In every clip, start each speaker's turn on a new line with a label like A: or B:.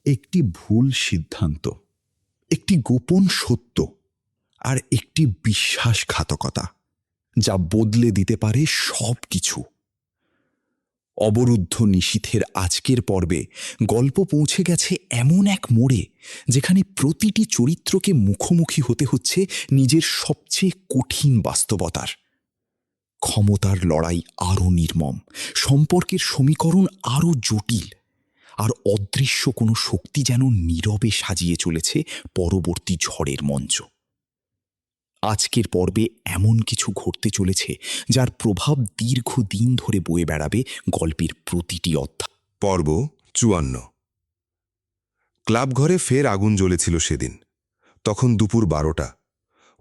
A: একটি ভুল সিদ্ধান্ত, একটি গোপন সত্য, আর একটি বিশ্বাসঘাতকতা যা বদলে দিতে পারে সব কিছু। অবরুদ্ধ নিশীথের আজকের পর্বে গল্প পৌঁছে গেছে এমন এক মোড়ে যেখানে প্রতিটি চরিত্রকে মুখোমুখি হতে হচ্ছে নিজের সবচেয়ে কঠিন বাস্তবতার। ক্ষমতার লড়াই আরও নির্মম, সম্পর্কের সমীকরণ আরও জটিল, আর অদৃশ্য কোনো শক্তি যেন নীরবে সাজিয়ে চলেছে পরবর্তী ঝড়ের মঞ্চ। আজকের পর্বে এমন কিছু ঘটতে চলেছে যার প্রভাব দীর্ঘদিন ধরে বয়ে বেড়াবে গল্পের প্রতিটি অধ্যায়।
B: পর্ব ৫৪। ক্লাব ঘরে ফের আগুন জ্বলেছিল সেদিন। তখন দুপুর ১২টা।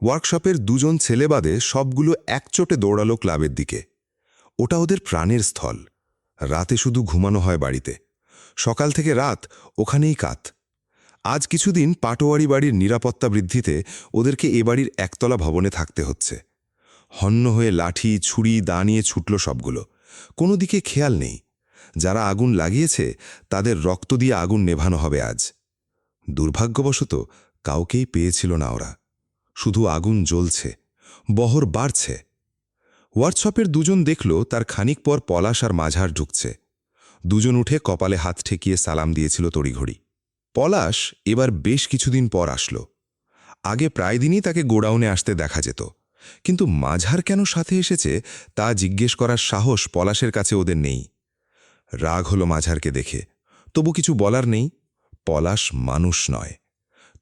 B: ওয়ার্কশপের দুজন ছেলে বাদে সবগুলো একচোটে দৌড়ালো ক্লাবের দিকে। ওটা ওদের প্রাণের স্থল। রাতে শুধু ঘুমানো হয় বাড়িতে, সকাল থেকে রাত ওখানেই কাত। আজ কিছুদিন পাটোয়ারি বাড়ির নিরাপত্তা বৃদ্ধিতে ওদেরকে এ বাড়ির একতলা ভবনে থাকতে হচ্ছে। হন্য হয়ে লাঠি, ছুরি, দা নিয়ে ছুটল সবগুলো। কোনো দিকে খেয়াল নেই। যারা আগুন লাগিয়েছে তাদের রক্ত দিয়ে আগুন নেভানো হবে আজ। দুর্ভাগ্যবশত কাউকেই পেয়েছিল না ওরা। শুধু আগুন জ্বলছে, বহর বাড়ছে। ওয়ার্কশপের দুজন দেখল তার খানিক পর পলাশ আর মাঝার ঢুকছে। দুজন উঠে কপালে হাত ঠেকিয়ে সালাম দিয়েছিল তড়িঘড়ি। পলাশ এবার বেশ কিছুদিন পর আসলো। আগে প্রায় দিনই তাকে গোডাউনে আসতে দেখা যেত, কিন্তু মাঝার কেন সাথে এসেছে তা জিজ্ঞেস করার সাহস পলাশের কাছে ওদের নেই। রাগ হলো মাঝারকে দেখে, তবু কিছু বলার নেই। পলাশ মানুষ নয়।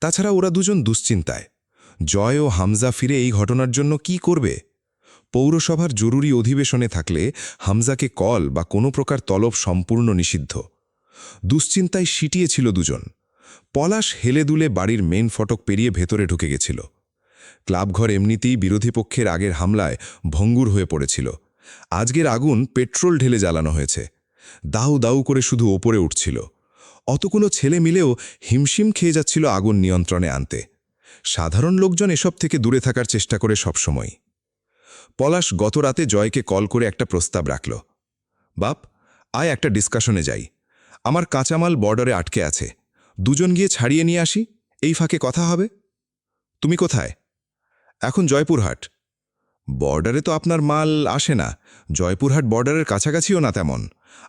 B: তাছাড়া ওরা দুজন দুশ্চিন্তায়। জয় ও হামজা ফিরে এই ঘটনার জন্য কি করবে? পৌরসভার জরুরি অধিবেশনে থাকলে হামজাকে কল বা কোনো প্রকার তলব সম্পূর্ণ নিষিদ্ধ। দুশ্চিন্তায় সিটিয়েছিল দুজন। পলাশ হেলে দুলে বাড়ির মেন ফটক পেরিয়ে ভেতরে ঢুকে গেছিল। ক্লাবঘর এমনিতেই বিরোধী পক্ষের আগের হামলায় ভঙ্গুর হয়ে পড়েছিল। আজকের আগুন পেট্রোল ঢেলে জ্বালানো হয়েছে। দাউ দাউ করে শুধু ওপরে উঠছিল। অতগুলো ছেলে মিলেও হিমশিম খেয়ে যাচ্ছিল আগুন নিয়ন্ত্রণে আনতে। সাধারণ লোকজন এসব থেকে দূরে থাকার চেষ্টা করে সবসময়। পলাশ গত রাতে জয়কে কল করে একটা প্রস্তাব রাখল। বাপ, আয় একটা ডিসকাশনে যাই। আমার কাঁচামাল বর্ডারে আটকে আছে, দুজন গিয়ে ছাড়িয়ে নিয়ে আসি, এই ফাঁকে কথা হবে। তুমি কোথায়? এখন জয়পুরহাট। বর্ডারে তো আপনার মাল আসে না। জয়পুরহাট বর্ডারের কাছাকাছিও না তেমন।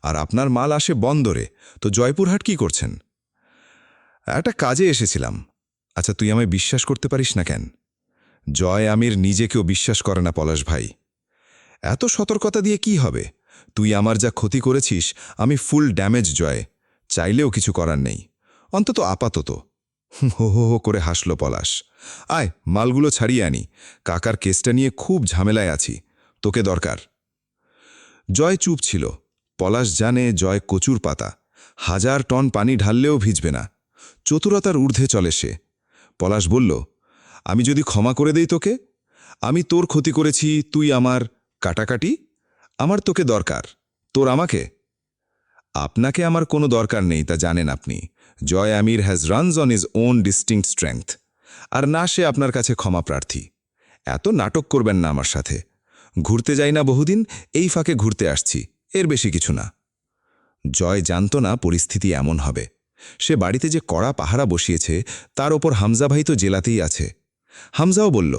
B: আর আপনার মাল আসে বন্দরে, তো জয়পুরহাট কি করছেন? একটা কাজে এসেছিলাম। আচ্ছা, তুই আমায় বিশ্বাস করতে পারিস না কেন? জয় আমির নিজেকেও বিশ্বাস করে না পলাশ ভাই। এত সতর্কতা দিয়ে কি হবে? তুই আমার যা ক্ষতি করেছিস, আমি ফুল ড্যামেজ জয়। চাইলেও কিছু করার নেই, অন্তত আপাতত। হো হো হো করে হাসল পলাশ। আয় মালগুলো ছাড়িয়ে আনি। কাকার কেসটা নিয়ে খুব ঝামেলায় আছি, তোকে দরকার। জয় চুপ ছিল। পলাশ জানে জয় কচুর পাতা, 1000 টন পানি ঢাললেও ভিজবে না। চতুরতার ঊর্ধ্বে চলে সে। পলাশ বলল, আমি যদি ক্ষমা করে দেই তোকে? আমি তোর ক্ষতি করেছি, তুই আমার কাটাকাটি। আমার তোকে দরকার, তোর আমাকে? আপনাকে আমার কোনো দরকার নেই, তা জানেন আপনি। Joy Amir has runs on his own distinct strength. আর না সে আপনার কাছে ক্ষমা প্রার্থী। এত নাটক করবেন না আমার সাথে। ঘুরতে যাই না বহুদিন, এই ফাঁকে ঘুরতে আসছি, এর বেশি কিছু না। জয় জানত না পরিস্থিতি এমন হবে। সে বাড়িতে যে কড়া পাহারা বসিয়েছে, তার ওপর হামজা ভাই তো জেলাতেই আছে। হামজাও বলল,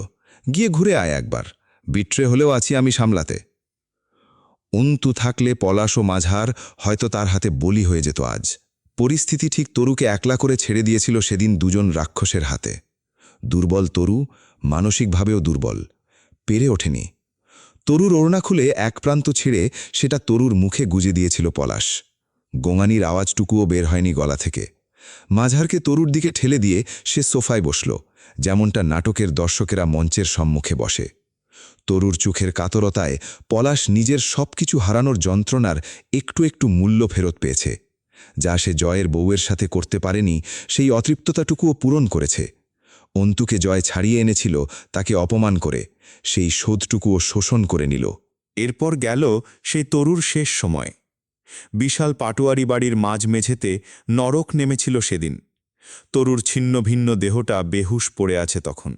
B: গিয়ে ঘুরে আয় একবার, বিট্রে হলেও আছি আমি সামলাতে। অন্তু থাকলে পলাশ ও মাঝার হয়তো তার হাতে বলি হয়ে যেত আজ। পরিস্থিতি ঠিক তরুকে একলা করে ছেড়ে দিয়েছিল সেদিন দুজন রাক্ষসের হাতে। দুর্বল তরু, মানসিকভাবেও দুর্বল, পেরে ওঠেনি। তরুর ওড়না খুলে এক প্রান্ত ছিঁড়ে সেটা তরুর মুখে গুজে দিয়েছিল পলাশ। গোঙানির আওয়াজটুকুও বের হয়নি গলা থেকে। মাঝারকে তরুর দিকে ঠেলে দিয়ে সে সোফায় বসল, যেমনটা নাটকের দর্শকেরা মঞ্চের সম্মুখে বসে। তরুর চোখের কাতরতায় পলাশ নিজের সবকিছু হারানোর যন্ত্রণার একটু একটু মূল্য ফেরত পেয়েছে। যা সে জয়ের বউয়ের সাথে করতে পারেনি, সেই অতৃপ্ততাটুকুও পূরণ করেছে। অন্তুকে জয় ছাড়িয়ে এনেছিল তাকে অপমান করে, সেই শোধটুকুও শোষণ করে নিল।
C: এরপর গেল সেই তরুর শেষ সময়। বিশাল পাটোয়ারি বাড়ির মাঝ মেঝেতে নরক নেমেছিল সেদিন। তরুর ছিন্ন ভিন্ন দেহটা বেহুশ পড়ে আছে তখন।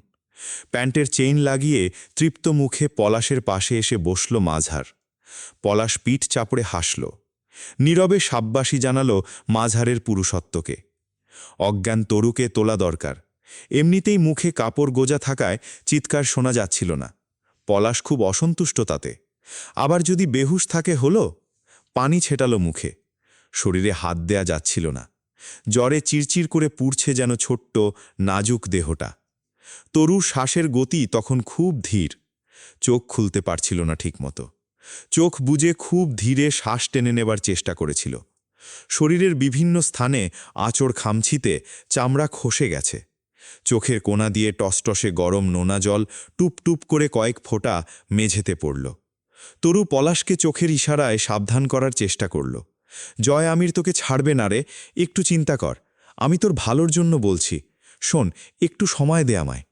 C: প্যান্টের চেইন লাগিয়ে তৃপ্ত মুখে পলাশের পাশে এসে বসল মাঝার। পলাশ পিঠ চাপড়ে হাসল, নীরবে সাব্বাসী জানাল মাঝারের পুরুষত্বকে। অজ্ঞান তরুকে তোলা দরকার। এমনিতেই মুখে কাপড় গোজা থাকায় চিৎকার শোনা যাচ্ছিল না। পলাশ খুব অসন্তুষ্ট তাতে। আবার যদি বেহুশ থাকে হলো। পানি ছেটালো মুখে। শরীরে হাত দেয়া যাচ্ছিল না। জ্বরে চিরচির করে পুড়ছে যেন ছোট্ট নাজুক দেহটা। তরুর শ্বাসের গতি তখন খুব ধীর। চোখ খুলতে পারছিল না ঠিকমতো। চোখ বুজে খুব ধীরে শ্বাস টেনে নেবার চেষ্টা করেছিল। শরীরের বিভিন্ন স্থানে আঁচড় খামছিতে চামড়া খসে গেছে। চোখের কোণা দিয়ে টসটসে গরম নোনা জল টুপ টুপ করে কয়েক ফোঁটা মেঝেতে পড়ল। তরু পলাশকে চোখের ইশারায় সাবধান করার চেষ্টা করল। জয় আমির তোকে ছাড়বে না রে, একটু চিন্তা কর। আমি তোর ভালোর জন্য বলছি। শোন, একটু সময় দে আমায়।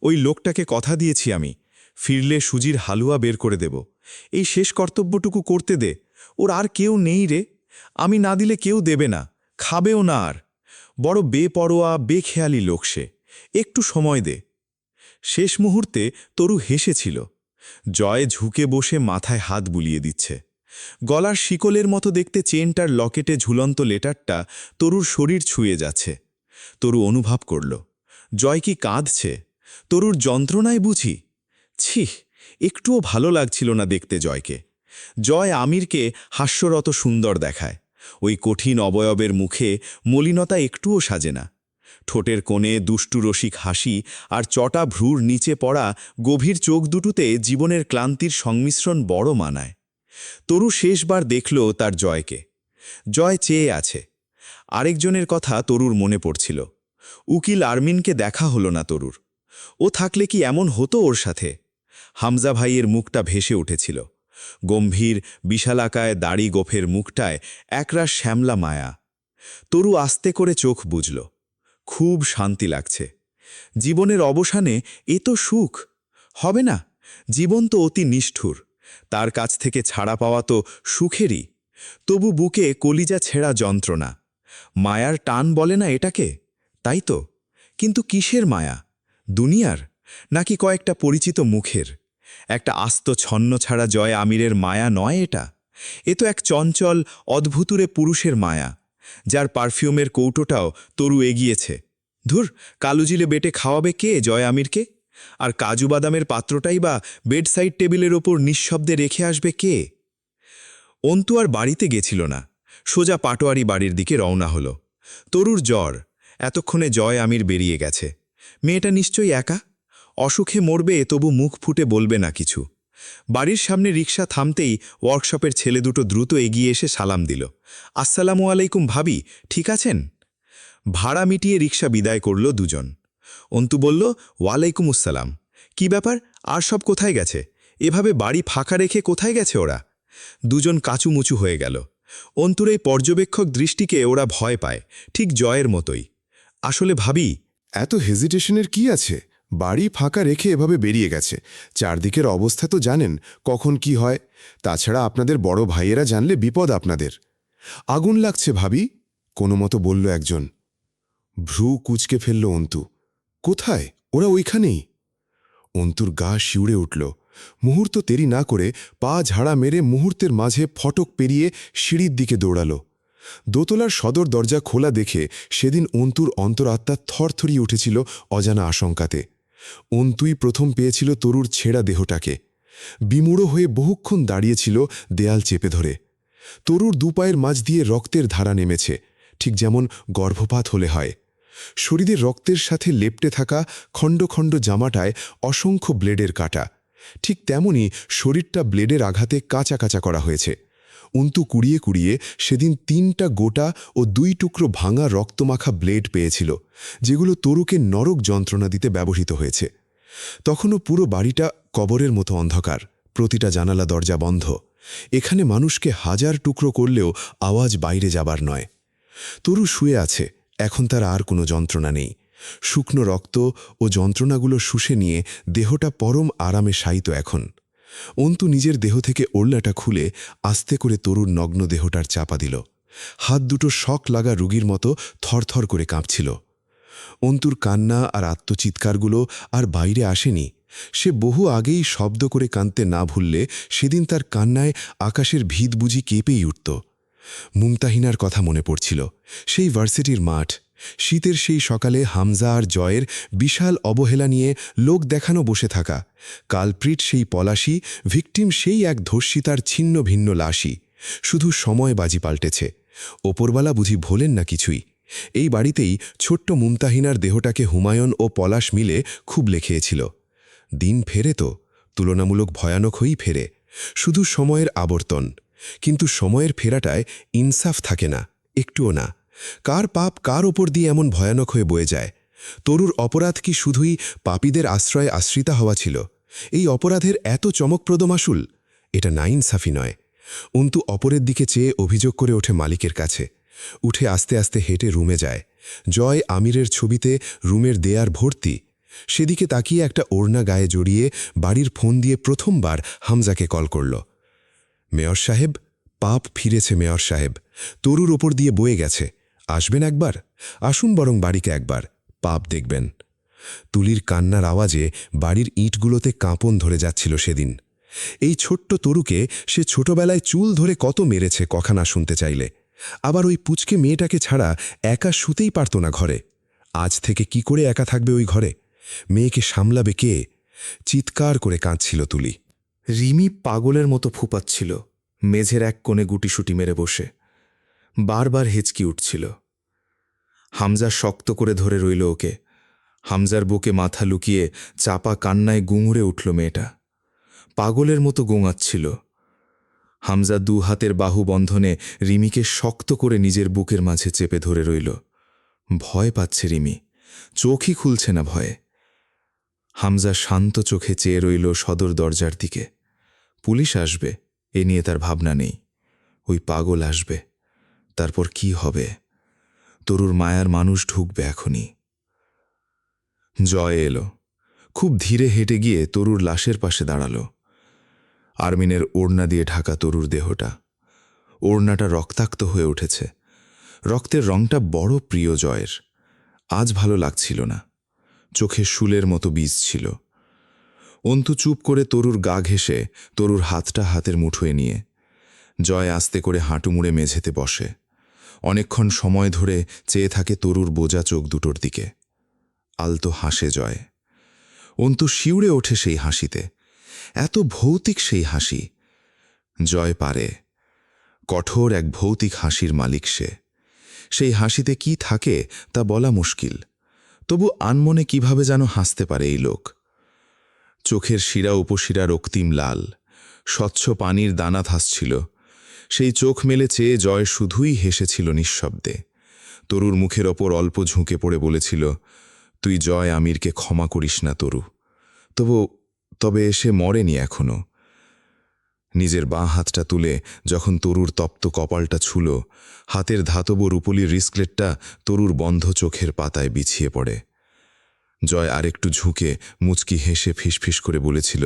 C: ওই লোকটাকে কথা দিয়েছি আমি, ফিরলে সুজির হালুয়া বের করে দেব। এই শেষ কর্তব্যটুকু করতে দে। ওর আর কেউ নেই রে। আমি না দিলে কেউ দেবে না, খাবেও না আর। বড় বেপরোয়া বেখেয়ালি লোক সে। একটু সময় দে। শেষ মুহূর্তে তরু হেসেছিল। জয় ঝুঁকে বসে মাথায় হাত বুলিয়ে দিচ্ছে। গলার শিকলের মতো দেখতে চেনটার লকেটে ঝুলন্ত লেটারটা তরুর শরীর ছুঁয়ে যাচ্ছে। তরু অনুভব করল, জয় কি কাঁদছে? তরুর যন্ত্রণায় বুঝি? ছিঃ, একটুও ভালো লাগছিল না দেখতে জয়কে। জয় আমিরকে হাস্যরত সুন্দর দেখায়। ওই কঠিন অবয়বের মুখে মলিনতা একটুও সাজে না। ঠোঁটের কোণে দুষ্টু রসিক হাসি আর চটা ভ্রুর নিচে পড়া গভীর চোখ দুটোতে জীবনের ক্লান্তির সংমিশ্রণ বড় মানায়। তরু শেষবার দেখল তার জয়কে। জয় চেয়ে আছে। আরেকজনের কথা তরুর মনে পড়ছিল। উকিল আরমিনকে দেখা হলো না তরুর। ও থাকলে কি এমন হতো ওর সাথে? হামজা ভাইয়ের মুখটা ভেসে উঠেছিল। গম্ভীর বিশালাকায় দাড়ি গোফের মুখটায় একরাশ শ্যামলা মায়া। তরু আস্তে করে চোখ বুঝল। খুব শান্তি লাগছে। জীবনের অবসানে এ তো সুখ হবে না। জীবন তো অতি নিষ্ঠুর। তার কাছ থেকে ছাড়া পাওয়া তো সুখেরই। তবু বুকে কলিজা ছেঁড়া যন্ত্রণা। মায়ার টান বলে না এটাকে? তাই তো। কিন্তু কিসের মায়া? দুনিয়ার, নাকি কয়েকটা পরিচিত মুখের? একটা আস্ত ছন্ন ছাড়া জয় আমিরের মায়া নয় এটা। এ তো এক চঞ্চল অদ্ভুতুরে পুরুষের মায়া, যার পারফিউমের কৌটোটাও তরু এগিয়েছে। ধুর, কালুজিলে বেটে খাওয়াবে কে জয় আমিরকে? আর কাজু বাদামের পাত্রটাই বা বেডসাইড টেবিলের ওপর নিঃশব্দে রেখে আসবে কে? অন্তু আর বাড়িতে গেছিল না। সোজা পাটোয়ারি বাড়ির দিকে রওনা হলো। তরুর জ্বর। এতক্ষণে জয় আমির বেরিয়ে গেছে। মেয়েটা নিশ্চয়ই একা। অসুখে মরবে, তবু মুখ ফুটে বলবে না কিছু। বাড়ির সামনে রিকশা থামতেই ওয়ার্কশপের ছেলে দুটো দ্রুত এগিয়ে এসে সালাম দিল। আসসালামু আলাইকুম ভাবি, ঠিক আছেন? ভাড়া মিটিয়ে রিকশা বিদায় করল দুজন। অন্তু বলল, ওয়ালাইকুম আসসালাম। কি ব্যাপার, আর সব কোথায় গেছে? এভাবে বাড়ি ফাঁকা রেখে কোথায় গেছে ওরা? দুজন কাচুমুচু হয়ে গেল। অন্তুর এই পর্যবেক্ষক দৃষ্টিকে ওরা ভয় পায়, ঠিক জয়ের মতোই। আসলে ভাবি,
D: এত হেজিটেশনের কি আছে? বাড়ি ফাঁকা রেখে এভাবে বেরিয়ে গেছে। চারদিকের অবস্থা তো জানেন, কখন কি হয়। তাছাড়া আপনাদের বড় ভাইয়েরা জানলে বিপদ আপনাদের। আগুন লাগছে ভাবি, কোনো মতো বলল একজন। ভ্রু কুঁচকে ফেলল অন্তু। কোথায়? ওরা ওইখানেই। অন্তুর গা শিউড়ে উঠল। মুহূর্ত দেরি না করে পা ঝাড়া মেরে মুহূর্তের মাঝে ফটক পেরিয়ে সিঁড়ির দিকে দৌড়াল। দোতলার সদর দরজা খোলা দেখে সেদিন অন্তুর অন্তরাত্মা থরথরিয়ে উঠেছিল অজানা আশঙ্কাতে। অন্তুই প্রথম পেয়েছিল তরুর ছেঁড়া দেহটাকে। বিমূঢ় হয়ে বহুক্ষণ দাঁড়িয়েছিল দেয়াল চেপে ধরে। তরুর দুপায়ের মাঝ দিয়ে রক্তের ধারা নেমেছে, ঠিক যেমন গর্ভপাত হলে হয়। শরীরের রক্তের সাথে লেপ্টে থাকা খণ্ড খণ্ড জামাটায় অসংখ্য ব্লেডের কাটা। ঠিক তেমনি শরীরটা ব্লেডের আঘাতে কাঁচা কাঁচা করা হয়েছে। অন্তু কুড়িয়ে কুড়িয়ে সেদিন 3টা গোটা ও 2 টুকরো ভাঙা রক্তমাখা ব্লেড পেয়েছিল, যেগুলো তরুকে নরক যন্ত্রণা দিতে ব্যবহৃত হয়েছে। তখনও পুরো বাড়িটা কবরের মতো অন্ধকার, প্রতিটা জানালা দরজা বন্ধ। এখানে মানুষকে 1000 টুকরো করলেও আওয়াজ বাইরে যাবার নয়। তরু শুয়ে আছে, এখন তার আর কোনো যন্ত্রণা নেই। শুকনো রক্ত ও যন্ত্রণাগুলো শুষে নিয়ে দেহটা পরম আরামে শায়িত এখন। অন্তু নিজের দেহ থেকে ওড়লাটা খুলে আস্তে করে তরুর নগ্ন দেহটার চাপা দিল। হাত দুটো শক লাগা রুগীর মতো থরথর করে কাঁপছিল। অন্তুর কান্না আর আত্মচিৎকারগুলো আর বাইরে আসেনি। সে বহু আগেই শব্দ করে কাঁদতে না ভুললে সেদিন তার কান্নায় আকাশের ভিত বুঝি কেঁপেই উঠত। মুমতাহিনার কথা মনে পড়ছিল। সেই ভার্সিটির মাঠ, শীতের সেই সকালে হামজা আর জয়ের বিশাল অবহেলা নিয়ে লোক দেখানো বসে থাকা, কালপ্রিট সেই পলাশি, ভিকটিম সেই এক ধর্ষিতার ছিন্ন ভিন্ন লাশই। শুধু সময় বাজি পাল্টেছে। ওপরওয়ালা বুঝি ভোলেন না কিছুই। এই বাড়িতেই ছোট্ট মুমতাহিনার দেহটাকে হুমায়ুন ও পলাশ মিলে খুব লেখিয়েছিল। দিন ফেরে তো, তুলনামূলক ভয়ানক হয়েই ফেরে, শুধু সময়ের আবর্তন। কিন্তু সময়ের ফেরাটায় ইনসাফ থাকে না, একটুও না। কার পাপ কার ওপর দিয়ে এমন ভয়ানক হয়ে বয়ে যায়? তরুর অপরাধ কি শুধুই পাপীদের আশ্রয়ে আশ্রিতা হওয়া ছিল? এই অপরাধের এত চমকপ্রদ মাসুল? এটা নাইনসাফি নয়। অন্তু অপরের দিকে চেয়ে অভিযোগ করে ওঠে মালিকের কাছে। উঠে আস্তে আস্তে হেঁটে রুমে যায়। জয় আমিরের ছবিতে রুমের দেয়ার ভর্তি। সেদিকে তাকিয়ে একটা ওড়না গায়ে জড়িয়ে বাড়ির ফোন দিয়ে প্রথমবার হামজাকে কল করল। মেয়র সাহেব, পাপ ফিরেছে মেয়র সাহেব, তরুর ওপর দিয়ে বয়ে গেছে। আসবেন একবার? আসুন বরং বাড়িকে একবার, পাপ দেখবেন। তুলির কান্নার আওয়াজে বাড়ির ইঁটগুলোতে কাঁপন ধরে যাচ্ছিল সেদিন। এই ছোট্ট তরুকে সে ছোটবেলায় চুল ধরে কত মেরেছে কথা না শুনতে চাইলে। আবার ওই পুচকে মেয়েটাকে ছাড়া একা শুতেই পারত না ঘরে। আজ থেকে কি করে একা থাকবে ওই ঘরে? মেয়েকে সামলাবে কে? চিৎকার করে কাঁদছিল তুলি।
E: রিমি পাগলের মতো ফুপাচ্ছিল মেঝের এক কোণে গুটিসুটি মেরে বসে। বারবার হেঁচকি উঠছিল। হামজা শক্ত করে ধরে রইল ওকে। হামজার বুকে মাথা লুকিয়ে চাপা কান্নায় গুঙুরে উঠল মেয়েটা। পাগলের মতো গোঙাচ্ছিল। হামজা দু হাতের বাহু বন্ধনে রিমিকে শক্ত করে নিজের বুকের মাঝে চেপে ধরে রইল। ভয় পাচ্ছে রিমি, চোখই খুলছে না ভয়ে। হামজা শান্ত চোখে চেয়ে রইল সদর দরজার দিকে। পুলিশ আসবে এ নিয়ে তার ভাবনা নেই। ওই পাগল আসবে, তারপর কি হবে? তরুর মায়ার মানুষ ঢুকবে এখনই। জয় এলো। খুব ধীরে হেঁটে গিয়ে তরুর লাশের পাশে দাঁড়াল। আরমিনের ওড়না দিয়ে ঢাকা তরুর দেহটা। ওড়নাটা রক্তাক্ত হয়ে উঠেছে। রক্তের রংটা বড় প্রিয় জয়ের। আজ ভালো লাগছিল না। চোখে শুলের মতো বীজ ছিল। অন্তু চুপ করে তরুর গা ঘেঁষে তরুর হাতটা হাতের মুঠোয় নিয়ে জয় আস্তে করে হাঁটু মুড়ে মেঝেতে বসে। অনেকক্ষণ সময় ধরে চেয়ে থাকে তরুর বোজা চোখ দুটোর দিকে। আলতো হাসে জয়। অন্তু শিউরে ওঠে সেই হাসিতে। এত ভৌতিক সেই হাসি। জয় পারে। কঠোর এক ভৌতিক হাসির মালিক সে। সেই হাসিতে কি থাকে তা বলা মুশকিল। তবু আনমনে কিভাবে যেন হাসতে পারে এই লোক। চোখের শিরা উপশিরা রক্তিম লাল, স্বচ্ছ পানির দানা ধাসছিল। সেই চোখ মেলে চেয়ে জয় শুধুই হেসেছিল নিঃশব্দে। তরুর মুখের ওপর অল্প ঝুঁকে পড়ে বলেছিল, তুই জয় আমিরকে ক্ষমা করিস না তরু। তবে সে মরেনি এখনো। নিজের বাঁ হাতটা তুলে যখন তরুর তপ্ত কপালটা ছুল, হাতের ধাতব রূপলির রিস্কলেটটা তরুর বন্ধ চোখের পাতায় বিছিয়ে পড়ে। জয় আরেকটু ঝুঁকে মুচকি হেসে ফিসফিস করে বলেছিল,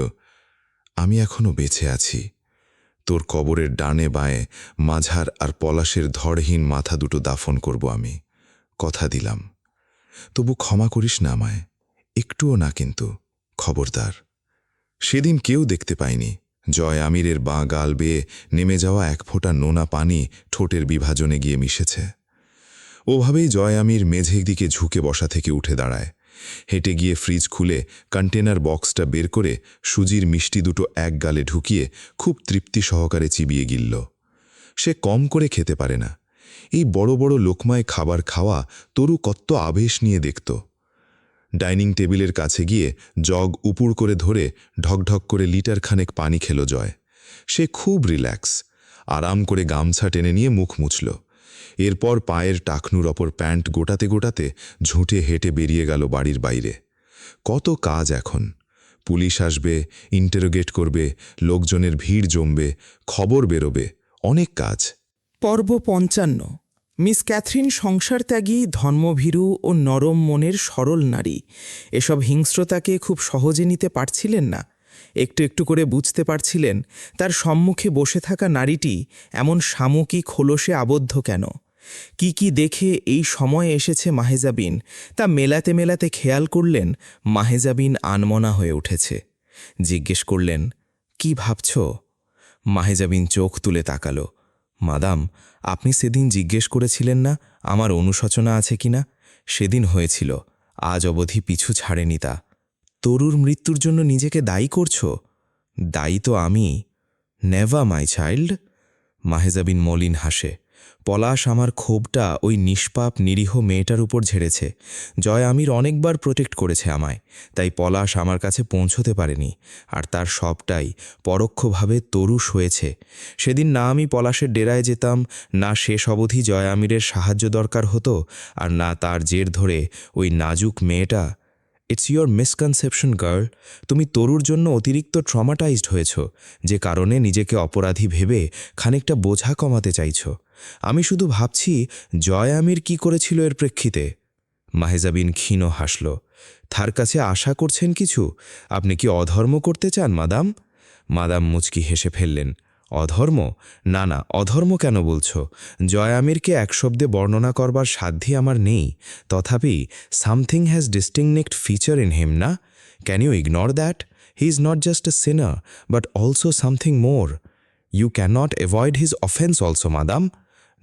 E: আমি এখনো বেঁচে আছি। তোর কবরের ডানে বাঁয়ে মাঝার আর পলাশের ধড়হীন মাথা দুটো দাফন করব আমি, কথা দিলাম। তবু ক্ষমা করিস না আমায়, একটুও না কিন্তু, খবরদার। সেদিন কেউ দেখতে পায়নি জয় আমিরের বাঁ গাল বেয়ে নেমে যাওয়া এক ফোঁটা নোনা পানি ঠোঁটের বিভাজনে গিয়ে মিশেছে। ওভাবেই জয় আমির মেঝের দিকে ঝুঁকে বসা থেকে উঠে দাঁড়ায়। হেঁটে গিয়ে ফ্রিজ খুলে কন্টেনার বক্সটা বের করে সুজির মিষ্টি দুটো এক গালে ঢুকিয়ে খুব তৃপ্তি সহকারে চিবিয়ে গিলল। সে কম করে খেতে পারে না। এই বড় বড় লোকমায় খাবার খাওয়া তরু কত আবেশ নিয়ে দেখত। ডাইনিং টেবিলের কাছে গিয়ে জগ উপুড় করে ধরে ঢকঢক করে লিটার খানেক পানি খেল জয়। সে খুব রিল্যাক্স। আরাম করে গামছা টেনে নিয়ে মুখ মুছল। এরপর পায়ের টাকনুর ওপর প্যান্ট গোটাতে গোটাতে ঝুঁটে হেঁটে বেরিয়ে গেল বাড়ির বাইরে। কত কাজ এখন। পুলিশ আসবে, ইন্টারোগেট করবে, লোকজনের ভিড় জমবে, খবর বেরোবে, অনেক কাজ।
F: পর্ব ৫৫। মিস ক্যাথরিন সংসার ত্যাগী, ধর্মভীরু ও নরম মনের সরল নারী। এসব হিংস্রতাকে খুব সহজে নিতে পারছিলেন না। একটু একটু করে বুঝতে পারছিলেন তার সম্মুখে বসে থাকা নারীটি এমন শামুকি খোলসে আবদ্ধ কেন। কি কি দেখে এই সময় এসেছে মাহেজাবিন তা মেলাতে মেলাতে খেয়াল করলেন মাহেজাবিন আনমনা হয়ে উঠেছে। জিজ্ঞেস করলেন, কি ভাবছ? মাহেজাবিন চোখ তুলে তাকালো। মাদাম, আপনি সেদিন জিজ্ঞেস করেছিলেন না আমার অনুশোচনা আছে কিনা? সেদিন হয়েছিল, আজ অবধি পিছু ছাড়েনি তা। তরুর মৃত্যুর জন্য নিজেকে দায়ী করছ? দায়ী তো আমি। Never my child. মাহেজাবিন মলিন হাসে। পলাশ আমার ক্ষোভটা ওই নিষ্পাপ নিরীহ মেয়েটার উপর ঝেড়েছে। জয় আমির অনেকবার প্রোটেক্ট করেছে আমায়, তাই পলাশ আমার কাছে পৌঁছতে পারেনি, আর তার সবটাই পরোক্ষভাবে তরু সয়েছে। সেদিন না আমি পলাশের ডেরায় যেতাম, না শেষ অবধি জয় আমিরের সাহায্য দরকার হতো, আর না তার জের ধরে ওই নাজুক মেয়েটা। It's your misconception girl. তুমি তরুর জন্য অতিরিক্ত ট্রমাটাইজড হয়েছ, যে কারণে নিজেকে অপরাধী ভেবে খানিকটা বোঝা কমাতে চাইছ। আমি শুধু ভাবছি জয় আমির কি করেছিল এর প্রেক্ষিতে। মাহেজাবিন ক্ষীণ হাসল। তার কাছে আশা করছেন কিছু? আপনি কি অধর্ম করতে চান মাদাম? মাদাম মুচকি হেসে ফেললেন। অধর্ম? না না, অধর্ম কেন বলছ? জয় আমিরকে এক শব্দে বর্ণনা করবার সাধ্যই আমার নেই, তথাপি something has distinct feature in him, না? Can you ignore that? He is not just a sinner, but also something more. You can't avoid his offence also madam.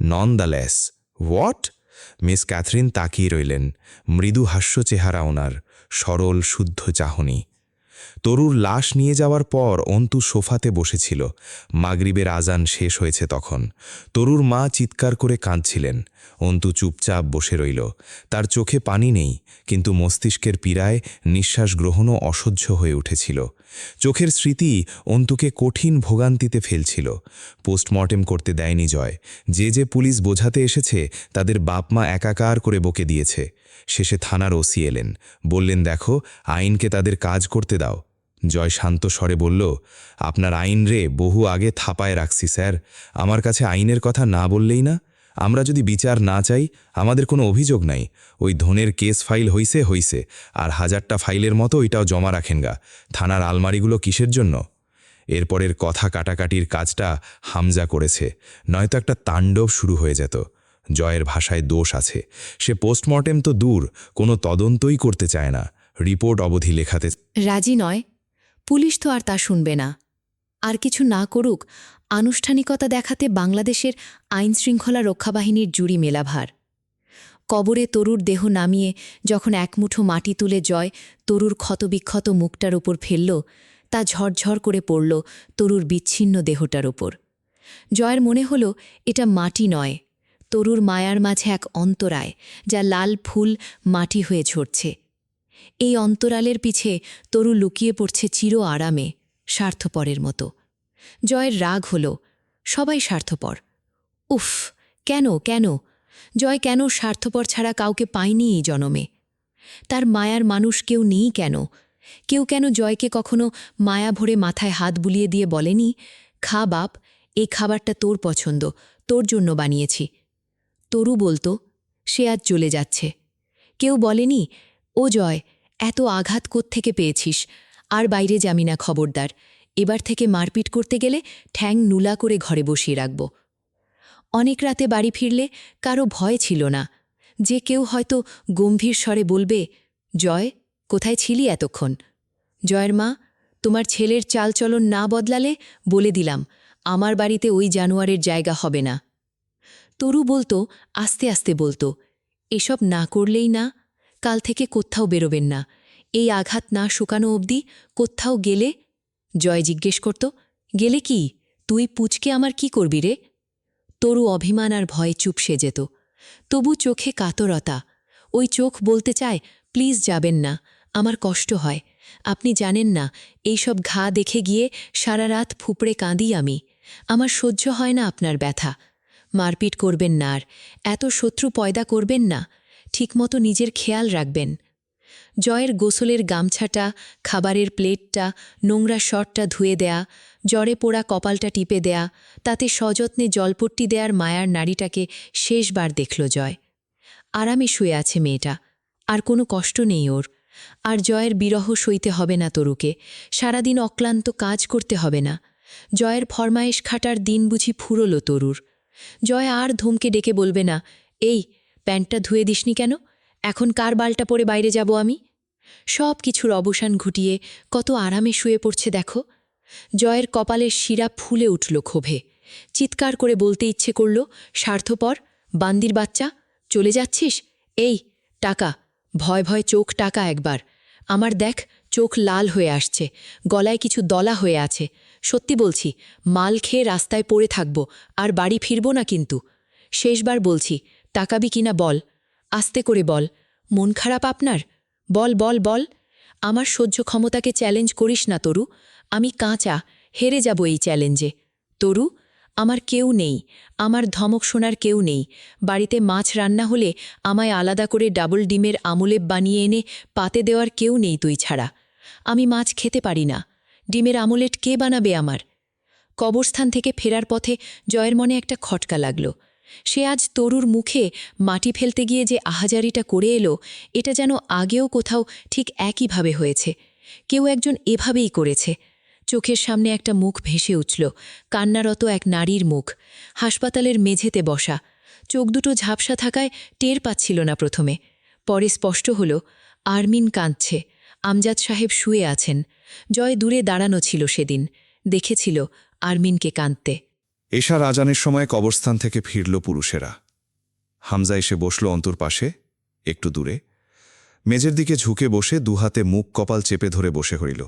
F: None the less. What? Miss Catherine তাকিয়ে রইলেন। মৃদু হাস্য চেহারা ওনার, সরল শুদ্ধ চাহনি। তরুর লাশ নিয়ে যাওয়ার পর অন্তু সোফাতে বসেছিল। মাগরিবের আজান শেষ হয়েছে তখন। তরুর মা চিৎকার করে কাঁদছিলেন। অন্তু চুপচাপ বসে রইল। তার চোখে পানি নেই, কিন্তু মস্তিষ্কের পীড়ায় নিঃশ্বাস গ্রহণও অসহ্য হয়ে উঠেছিল। চোখের স্মৃতি অন্তুকে কঠিন ভোগান্তিতে ফেলছিল। পোস্টমর্টেম করতে দেয়নি জয়। যে পুলিশ বোঝাতে এসেছে তাদের বাপমা একাকার করে বকে দিয়েছে। শেষে থানার ওসি এলেন, বললেন, দেখো, আইনকে তাদের কাজ করতে দাও। জয় শান্ত স্বরে বলল, আপনার আইন রে বহু আগে থাপায় রাখছি স্যার। আমার কাছে আইনের কথা না বললেই না। আমরা যদি বিচার না চাই, আমাদের কোনো অভিযোগ নাই। ওই ধনের কেস ফাইল হইছে, আর 1000টা ফাইলের মতো ওইটাও জমা রাখেন গা। থানার আলমারিগুলো কিসের জন্য? এরপরের কথা কাটাকাটির কাজটা হামজা করেছে, নয়তো একটা তাণ্ডব শুরু হয়ে যেত। জয়ের ভাষায় দোষ আছে। সে পোস্টমর্টেম তো দূর, কোনো তদন্তই করতে চায় না। রিপোর্ট অবধি লেখাতে
G: রাজি নয়। পুলিশ তো আর তা শুনবে না। আর কিছু না করুক, আনুষ্ঠানিকতা দেখাতে বাংলাদেশের আইনশৃঙ্খলা রক্ষাবাহিনীর জুড়ি মেলাভার। কবরে তরুর দেহ নামিয়ে যখন একমুঠো মাটি তুলে জয় তরুর ক্ষতবিক্ষত মুখটার ওপর ফেলল, তা ঝরঝর করে পড়ল তরুর বিচ্ছিন্ন দেহটার ওপর। জয়ের মনে হল এটা মাটি নয়, তরুর মায়ার মাঝে এক অন্তরায়, যা লাল ফুল মাটি হয়ে ঝরছে। এই অন্তরালের পিছে তরু লুকিয়ে পড়ছে চির আরামে, স্বার্থপরের মতো। জয়ের রাগ হল, সবাই স্বার্থপর। উফ, কেন কেন জয় কেন স্বার্থপর ছাড়া কাউকে পায়নি এই জনমে? তার মায়ার মানুষ কেউ নেই কেন? কেউ কেন জয়কে কখনো মায়া ভরে মাথায় হাত বুলিয়ে দিয়ে বলেনি, খা বাপ, এই খাবারটা তোর পছন্দ, তোর জন্য বানিয়েছি? তরু বলতো, সে আজ চলে যাচ্ছে। কেউ বলেনি, ও জয়, এত আঘাত কোত্থেকে পেয়েছিস? আর বাইরে যাবি না, খবরদার। এবার থেকে মারপিট করতে গেলে ঠ্যাং নুলা করে ঘরে বসিয়ে রাখব। অনেক রাতে বাড়ি ফিরলে কারো ভয় ছিল না। যে কেউ হয়তো গম্ভীর স্বরে বলবে, জয়, কোথায় ছিলি এতক্ষণ? জয়ের মা, তোমার ছেলের চালচলন না বদলালে বলে দিলাম, আমার বাড়িতে ওই জানোয়ারের জায়গা হবে না। তরু বলতো, আস্তে আস্তে বলতো, এসব না করলেই না, কাল থেকে কোত্থাও বেরোবেন না। এই আঘাত না শুকানো অবধি কোত্থাও গেলে। জয় জিজ্ঞেস করত, গেলে কি? তুই পুচকে আমার কি করবি রে? তরু অভিমান আর ভয়ে চুপসে যেত। তবু চোখে কাতরতা। ওই চোখ বলতে চায়, প্লিজ যাবেন না, আমার কষ্ট হয়। আপনি জানেন না, এইসব ঘা দেখে গিয়ে সারা রাত ফুপড়ে কাঁদি আমি। আমার সহ্য হয় না আপনার ব্যথা। মারপিট করবেন না, আর এত শত্রু পয়দা করবেন না। ঠিকমতো নিজের খেয়াল রাখবেন। জয়ের গোসলের গামছাটা, খাবারের প্লেটটা, নোংরা শটটা ধুয়ে দেয়া, জ্বরে পোড়া কপালটা টিপে দেয়া, তাতে সযত্নে জলপট্টি দেয়ার মায়ার নারীটাকে শেষবার দেখল জয়। আরামে শুয়ে আছে মেয়েটা, আর কোনো কষ্ট নেই ওর। আর জয়ের বিরহ সইতে হবে না তরুকে, সারাদিন অক্লান্ত কাজ করতে হবে না। জয়ের ফরমায়েশ খাটার দিন বুঝি ফুরল তরুর। জয় আর ধমকে ডেকে বলবে না, এই প্যান্টটা ধুয়ে দিসনি কেন? এখন কার বালটা পরে বাইরে যাব আমি? সব কিছুর অবসান ঘটিয়ে কত আরামে শুয়ে পড়ছে দেখো। জয়ের কপালের শিরা ফুলে উঠল ক্ষোভে। চিৎকার করে বলতে ইচ্ছে করল, স্বার্থপর, বান্দির বাচ্চা, চলে যাচ্ছিস? এই টাকা, ভয় ভয় চোখ টাকা একবার। আমার দেখ, চোখ লাল হয়ে আসছে, গলায় কিছু দলা হয়ে আছে। সত্যি বলছি, মাল খেয়ে রাস্তায় পড়ে থাকব, আর বাড়ি ফিরব না কিন্তু। শেষবার বলছি, টাকাবি কিনা বল, আস্তে করে বল। মন খারাপ আপনার? বল বল বল। আমার সহ্য ক্ষমতাকে চ্যালেঞ্জ করিস না তরু, আমি কাঁচা, হেরে যাব এই চ্যালেঞ্জে। তরু, আমার কেউ নেই, আমার ধমক শোনার কেউ নেই। বাড়িতে মাছ রান্না হলে আমায় আলাদা করে ডাবল ডিমের আমলেব বানিয়ে এনে পাতে দেওয়ার কেউ নেই তুই ছাড়া। আমি মাছ খেতে পারি না, ডিমের আমলেট কে বানাবে আমার? কবরস্থান থেকে ফেরার পথে জয়ের মনে একটা খটকা লাগল। সে আজ তরুর মুখে মাটি ফেলতে গিয়ে যে আহাজারিটা করে এলো, এটা যেন আগেও কোথাও ঠিক একইভাবে হয়েছে। কেউ একজন এভাবেই করেছে। চোখের সামনে একটা মুখ ভেসে উঠল, কান্নারত এক নারীর মুখ, হাসপাতালের মেঝেতে বসা। চোখ দুটো ঝাপসা থাকায় টের পাচ্ছিল না প্রথমে, পরে স্পষ্ট হল আরমিন কাঁদছে, আমজাদ সাহেব শুয়ে আছেন। জয় দূরে দাঁড়ানো ছিল সেদিন, দেখেছিল আরমিনকে কাঁদতে।
C: এশার আজানের সময় কবরস্থান থেকে ফিরল পুরুষেরা। হামজা এসে বসল অন্তুর পাশে, একটু দূরে। মেঝের দিকে ঝুঁকে বসে দুহাতে মুখ কপাল চেপে ধরে বসে হইল।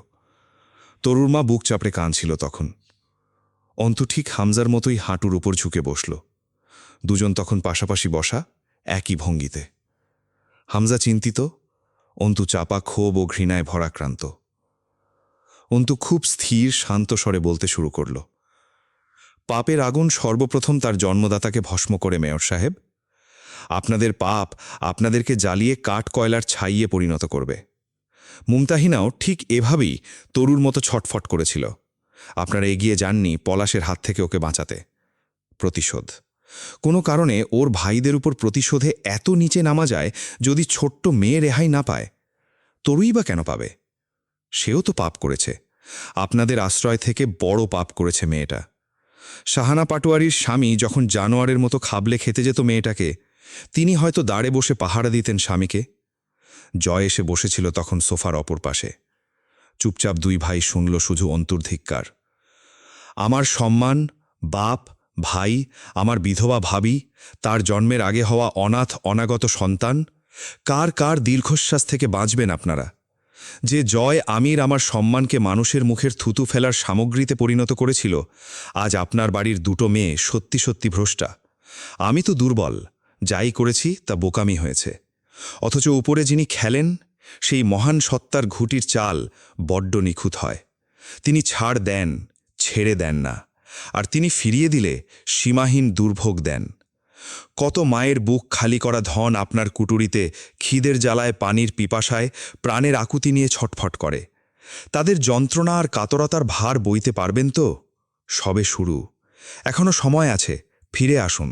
C: তরুর মা বুক চাপড়ে কাঁদছিল তখন। অন্তু ঠিক হামজার মতোই হাঁটুর উপর ঝুঁকে বসল। দুজন তখন পাশাপাশি বসা, একই ভঙ্গিতে। হামজা চিন্তিত, অন্তু চাপা ক্ষোভ ও ঘৃণায় ভরাক্রান্ত। অন্তু খুব স্থির শান্ত স্বরে বলতে শুরু করল। পাপের আগুন সর্বপ্রথম তার জন্মদাতাকে ভস্ম করে মেয়র সাহেব। আপনাদের পাপ আপনাদেরকে জ্বালিয়ে কাঠ কয়লার ছাইয়ে পরিণত করবে। মুমতাহিনাও ঠিক এভাবেই তরুর মতো ছটফট করেছিল। আপনারা এগিয়ে যাননি পলাশের হাত থেকে ওকে বাঁচাতে। প্রতিশোধ, কোনো কারণে ওর ভাইদের উপর প্রতিশোধে এত নিচে নামা যায়, যদি ছোট্ট মেয়ে রেহাই না পায়, তরুই বা কেন পাবে? সেও তো পাপ করেছে, আপনাদের আশ্রয় থেকে বড় পাপ করেছে মেয়েটা। শাহানা পাটোয়ারির স্বামী যখন জানোয়ারের মতো খাবলে খেতে যেত মেয়েটাকে, তিনি হয়তো দাঁড়ে বসে পাহারা দিতেন স্বামীকে। জয় এসে বসেছিল তখন সোফার অপর পাশে। চুপচাপ দুই ভাই শুনল শুধু অন্তর্ধিক্কার। আমার সম্মান, বাপ, ভাই, আমার বিধবা ভাবি, তার জন্মের আগে হওয়া অনাথ অনাগত সন্তান, কার কার দীর্ঘশ্বাস থেকে বাঁচবেন আপনারা? যে জয় আমির আমার সম্মানকে মানুষের মুখের থুতু ফেলার সামগ্রীতে পরিণত করেছিল, আজ আপনার বাড়ির দুটো মেয়ে সত্যি সত্যি ভ্রষ্টা। আমি তো দুর্বল, যাই করেছি তা বোকামি হয়েছে। অথচ উপরে যিনি খেলেন, সেই মহান সত্তার ঘুঁটির চাল বড্ড নিখুঁত হয়। তিনি ছাড় দেন, ছেড়ে দেন না, আর তিনি ফিরিয়ে দিলে সীমাহীন দুর্ভোগ দেন। কত মায়ের বুক খালি করা ধন আপনার কুটুরিতে খিদের জ্বালায়, পানির পিপাসায়, প্রাণের আকুতি নিয়ে ছটফট করে। তাদের যন্ত্রণা আর কাতরতার ভার বইতে পারবেন তো? সবে শুরু, এখনো সময় আছে, ফিরে আসুন।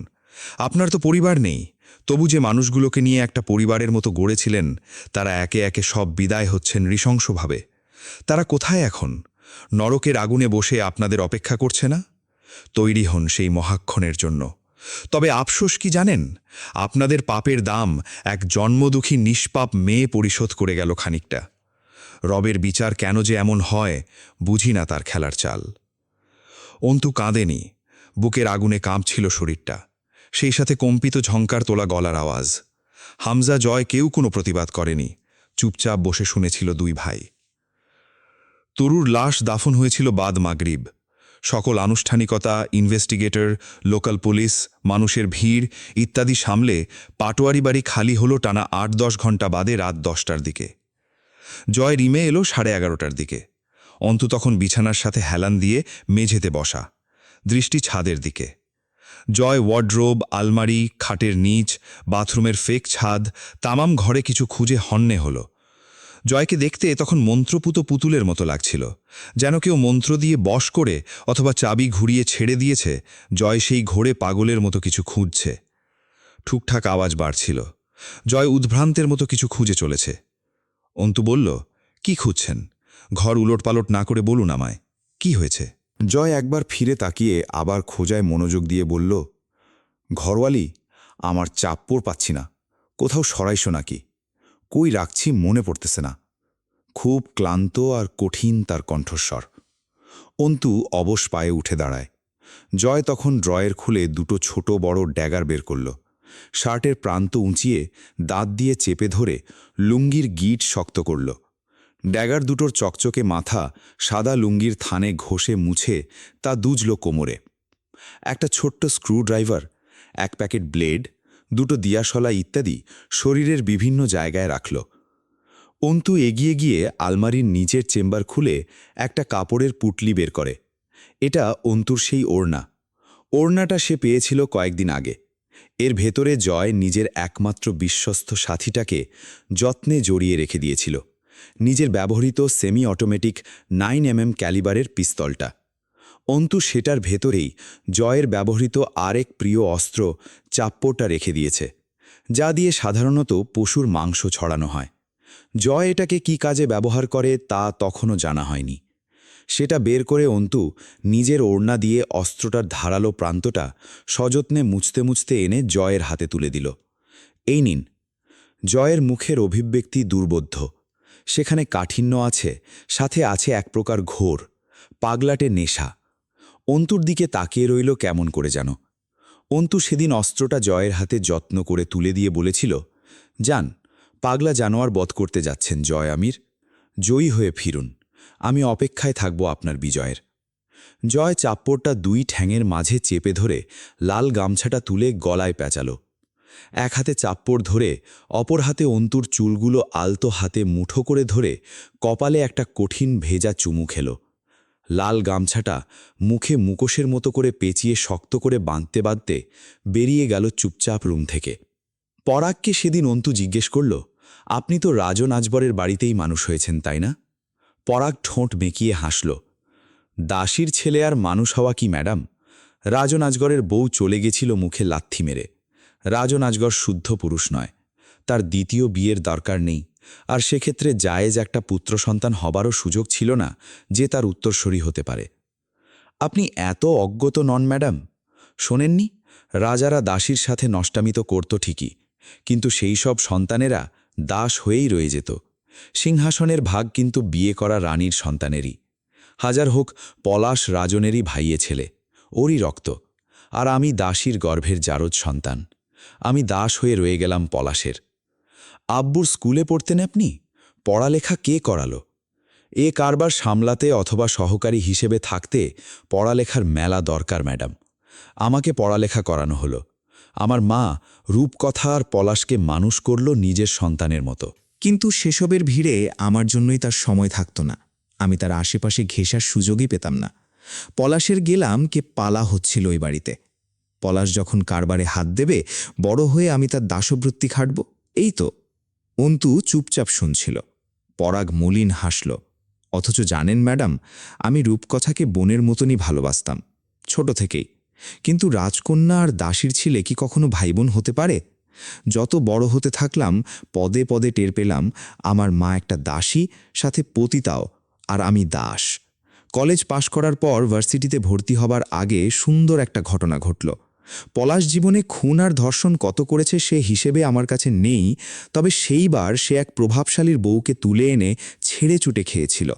C: আপনার তো পরিবার নেই, তবু যে মানুষগুলোকে নিয়ে একটা পরিবারের মতো গড়েছিলেন, তারা একে একে সব বিদায় হচ্ছেন নৃশংসভাবে। তারা কোথায় এখন? নরকের আগুনে বসে আপনাদের অপেক্ষা করছে না? তৈরি হন সেই মহাক্ষণের জন্য। তবে আফসোস কি জানেন? আপনাদের পাপের দাম এক জন্মদুঃখী নিষ্পাপ মেয়ে পরিশোধ করে গেল খানিকটা। রবের বিচার কেন যে এমন হয়, বুঝি না তার খেলার চাল। অন্তু কাঁদেনি, বুকের আগুনে কাঁপছিল শরীরটা, সেই সাথে কম্পিত ঝঙ্কার তোলা গলার আওয়াজ। হামজা, জয় কেউ কোনো প্রতিবাদ করেনি, চুপচাপ বসে শুনেছিল দুই ভাই। তরুর লাশ দাফন হয়েছিল বাদ মাগরিব। সকল আনুষ্ঠানিকতা, ইনভেস্টিগেটর, লোকাল পুলিশ, মানুষের ভিড় ইত্যাদি সামলে পাটোয়ারি বাড়ি খালি হল টানা ৮-১০ ঘণ্টা বাদে রাত ১০টার দিকে। জয় রিমে এলো 11:30টার দিকে। অন্তু তখন বিছানার সাথে হেলান দিয়ে মেঝেতে বসা, দৃষ্টি ছাদের দিকে। জয় ওয়ার্ডরোব, আলমারি, খাটের নিচ, বাথরুমের ফেক ছাদ, তামাম ঘরে কিছু খুঁজে হন্যে হল। জয়কে দেখতে তখন মন্ত্রপুত পুতুলের মতো লাগছিল, যেন কেউ মন্ত্র দিয়ে বশ করে অথবা চাবি ঘুরিয়ে ছেড়ে দিয়েছে। জয় সেই ঘোরে পাগলের মতো কিছু খুঁজছে। ঠুকঠাক আওয়াজ বাড়ছিল। জয় উদ্ভ্রান্তের মতো কিছু খুঁজে চলেছে। অন্তু বলল, কি খুঁজছেন? ঘর উলটপালট না করে বলুন আমায়, কি হয়েছে?
E: জয় একবার ফিরে তাকিয়ে আবার খোঁজায় মনোযোগ দিয়ে বলল, ঘরওয়ালি, আমার চাপ্পড় পাচ্ছি না, কোথাও সরাইছো নাকি? কই রাখছি মনে পড়তেছে না। খুব ক্লান্ত আর কঠিন তার কণ্ঠস্বর। অন্তু অবশ পায়ে উঠে দাঁড়ায়। জয় তখন ড্রয়ের খুলে দুটো ছোট বড় ড্যাগার বের করল,
C: শার্টের প্রান্ত উঁচিয়ে দাঁত দিয়ে চেপে ধরে লুঙ্গির গিট শক্ত করল। ড্যাগার দুটোর চকচকে মাথা সাদা লুঙ্গির থানে ঘষে মুছে তা দুজল কোমরে। একটা ছোট্ট স্ক্রুড্রাইভার, এক প্যাকেট ব্লেড, দুটো দিয়াশলা ইত্যাদি শরীরের বিভিন্ন জায়গায় রাখল। অন্তু এগিয়ে গিয়ে আলমারির নিচের চেম্বার খুলে একটা কাপড়ের পুটলি বের করে। এটা অন্তুর সেই ওড়না। ওড়নাটা সে পেয়েছিল কয়েকদিন আগে। এর ভেতরে জয় নিজের একমাত্র বিশ্বস্ত সাথীটাকে যত্নে জড়িয়ে রেখে দিয়েছিল, নিজের ব্যবহৃত সেমি অটোমেটিক 9mm ক্যালিবারের পিস্তলটা। অন্তু সেটার ভেতরেই জয়ের ব্যবহৃত আরেক প্রিয় অস্ত্র চাপ্পরটা রেখে দিয়েছে, যা দিয়ে সাধারণত পশুর মাংস ছড়ানো হয়। জয় এটাকে কী কাজে ব্যবহার করে তা তখনও জানা হয়নি। সেটা বের করে অন্তু নিজের ওড়না দিয়ে অস্ত্রটার ধারালো প্রান্তটা সযত্নে মুছতে মুছতে এনে জয়ের হাতে তুলে দিল। এই নিন। জয়ের মুখের অভিব্যক্তি দুর্বোধ্য। সেখানে কাঠিন্য আছে, সাথে আছে এক প্রকার ঘোর, পাগলাটে নেশা। অন্তুর দিকে তাকিয়ে রইল কেমন করে যেন। অন্তু সেদিন অস্ত্রটা জয়ের হাতে যত্ন করে তুলে দিয়ে বলেছিল, যান, পাগলা জানোয়ার বধ করতে যাচ্ছেন জয় আমির, জয়ী হয়ে ফিরুন, আমি অপেক্ষায় থাকব আপনার বিজয়ের। জয় চাপ্পরটা দুই ঠ্যাঙের মাঝে চেপে ধরে লাল গামছাটা তুলে গলায় পেঁচাল। এক হাতে চাপ্পর ধরে অপর হাতে অন্তুর চুলগুলো আলতো হাতে মুঠো করে ধরে কপালে একটা কঠিন ভেজা চুমু খেল। লাল গামছাটা মুখে মুখোশের মতো করে পেঁচিয়ে শক্ত করে বাঁধতে বাঁধতে বেরিয়ে গেল চুপচাপ রুম থেকে। পরাগকে সেদিন অন্তু জিজ্ঞেস করল, আপনি তো রাজন আজবরের বাড়িতেই মানুষ হয়েছেন, তাই না? পরাগ ঠোঁট বেঁকিয়ে হাসল। দাসীর ছেলে আর মানুষ হওয়া কি ম্যাডাম? রাজন আজগরের বউ চলে গেছিল মুখে লাথি মেরে। রাজন আজগর শুদ্ধ পুরুষ নয়, তার দ্বিতীয় বিয়ের দরকার নেই, আর সেক্ষেত্রে জায়েজ একটা পুত্র সন্তান হবারও সুযোগ ছিল না যে তার উত্তরসূরি হতে পারে। আপনি এত অজ্ঞত নন ম্যাডাম? শোনেননি, রাজারা দাসীর সাথে নষ্টামিত করত ঠিকই, কিন্তু সেই সব সন্তানেরা দাস হয়েই রয়ে যেত। সিংহাসনের ভাগ কিন্তু বিয়ে করা রানীর সন্তানেরই। হাজার হোক পলাশ রাজনেরই ভাইয়ে ছেলে, ওরই রক্ত। আর আমি দাসীর গর্ভের জারদ সন্তান। আমি দাস হয়ে রয়ে গেলাম পলাশের। আব্বুর স্কুলে পড়তেন আপনি? পড়ালেখা কে করালো? এ কারবার সামলাতে অথবা সহকারী হিসেবে থাকতে পড়ালেখার মেলা দরকার ম্যাডাম। আমাকে পড়ালেখা করানো হলো। আমার মা রূপকথা আর পলাশকে মানুষ করল নিজের সন্তানের মতো।
E: কিন্তু সেসবের ভিড়ে আমার জন্যই তার সময় থাকত না। আমি তার আশেপাশে ঘেঁষার সুযোগই পেতাম না। পলাশের গেলাম কে পালা হচ্ছিল ওই বাড়িতে। পলাশ যখন কারবারে হাত দেবে, বড় হয়ে আমি তার দাসবৃত্তি খাটব, এই তো। অন্তু চুপচাপ শুনছিল। পরাগ মলিন হাসল। অথচ জানেন ম্যাডাম, আমি রূপকথাকে বোনের মতনই ভালোবাসতাম, ছোট থেকেই। কিন্তু রাজকন্যা আর দাসীর ছেলে কি কখনো ভাইবোন হতে পারে? যত বড় হতে থাকলাম পদে পদে টের পেলাম আমার মা একটা দাসী, সাথে পতিতাও, আর আমি দাস। কলেজ পাশ করার পর ভার্সিটিতে ভর্তি হবার আগে সুন্দর একটা ঘটনা ঘটল। পলাশ জীবনে খুন আর ধর্ষণ কত করেছে সে হিসেবে আমার কাছে নেই, তবে সেইবার সে এক প্রভাবশালীর বউকে তুলে এনে ছেড়ে চুটে খেয়েছিল।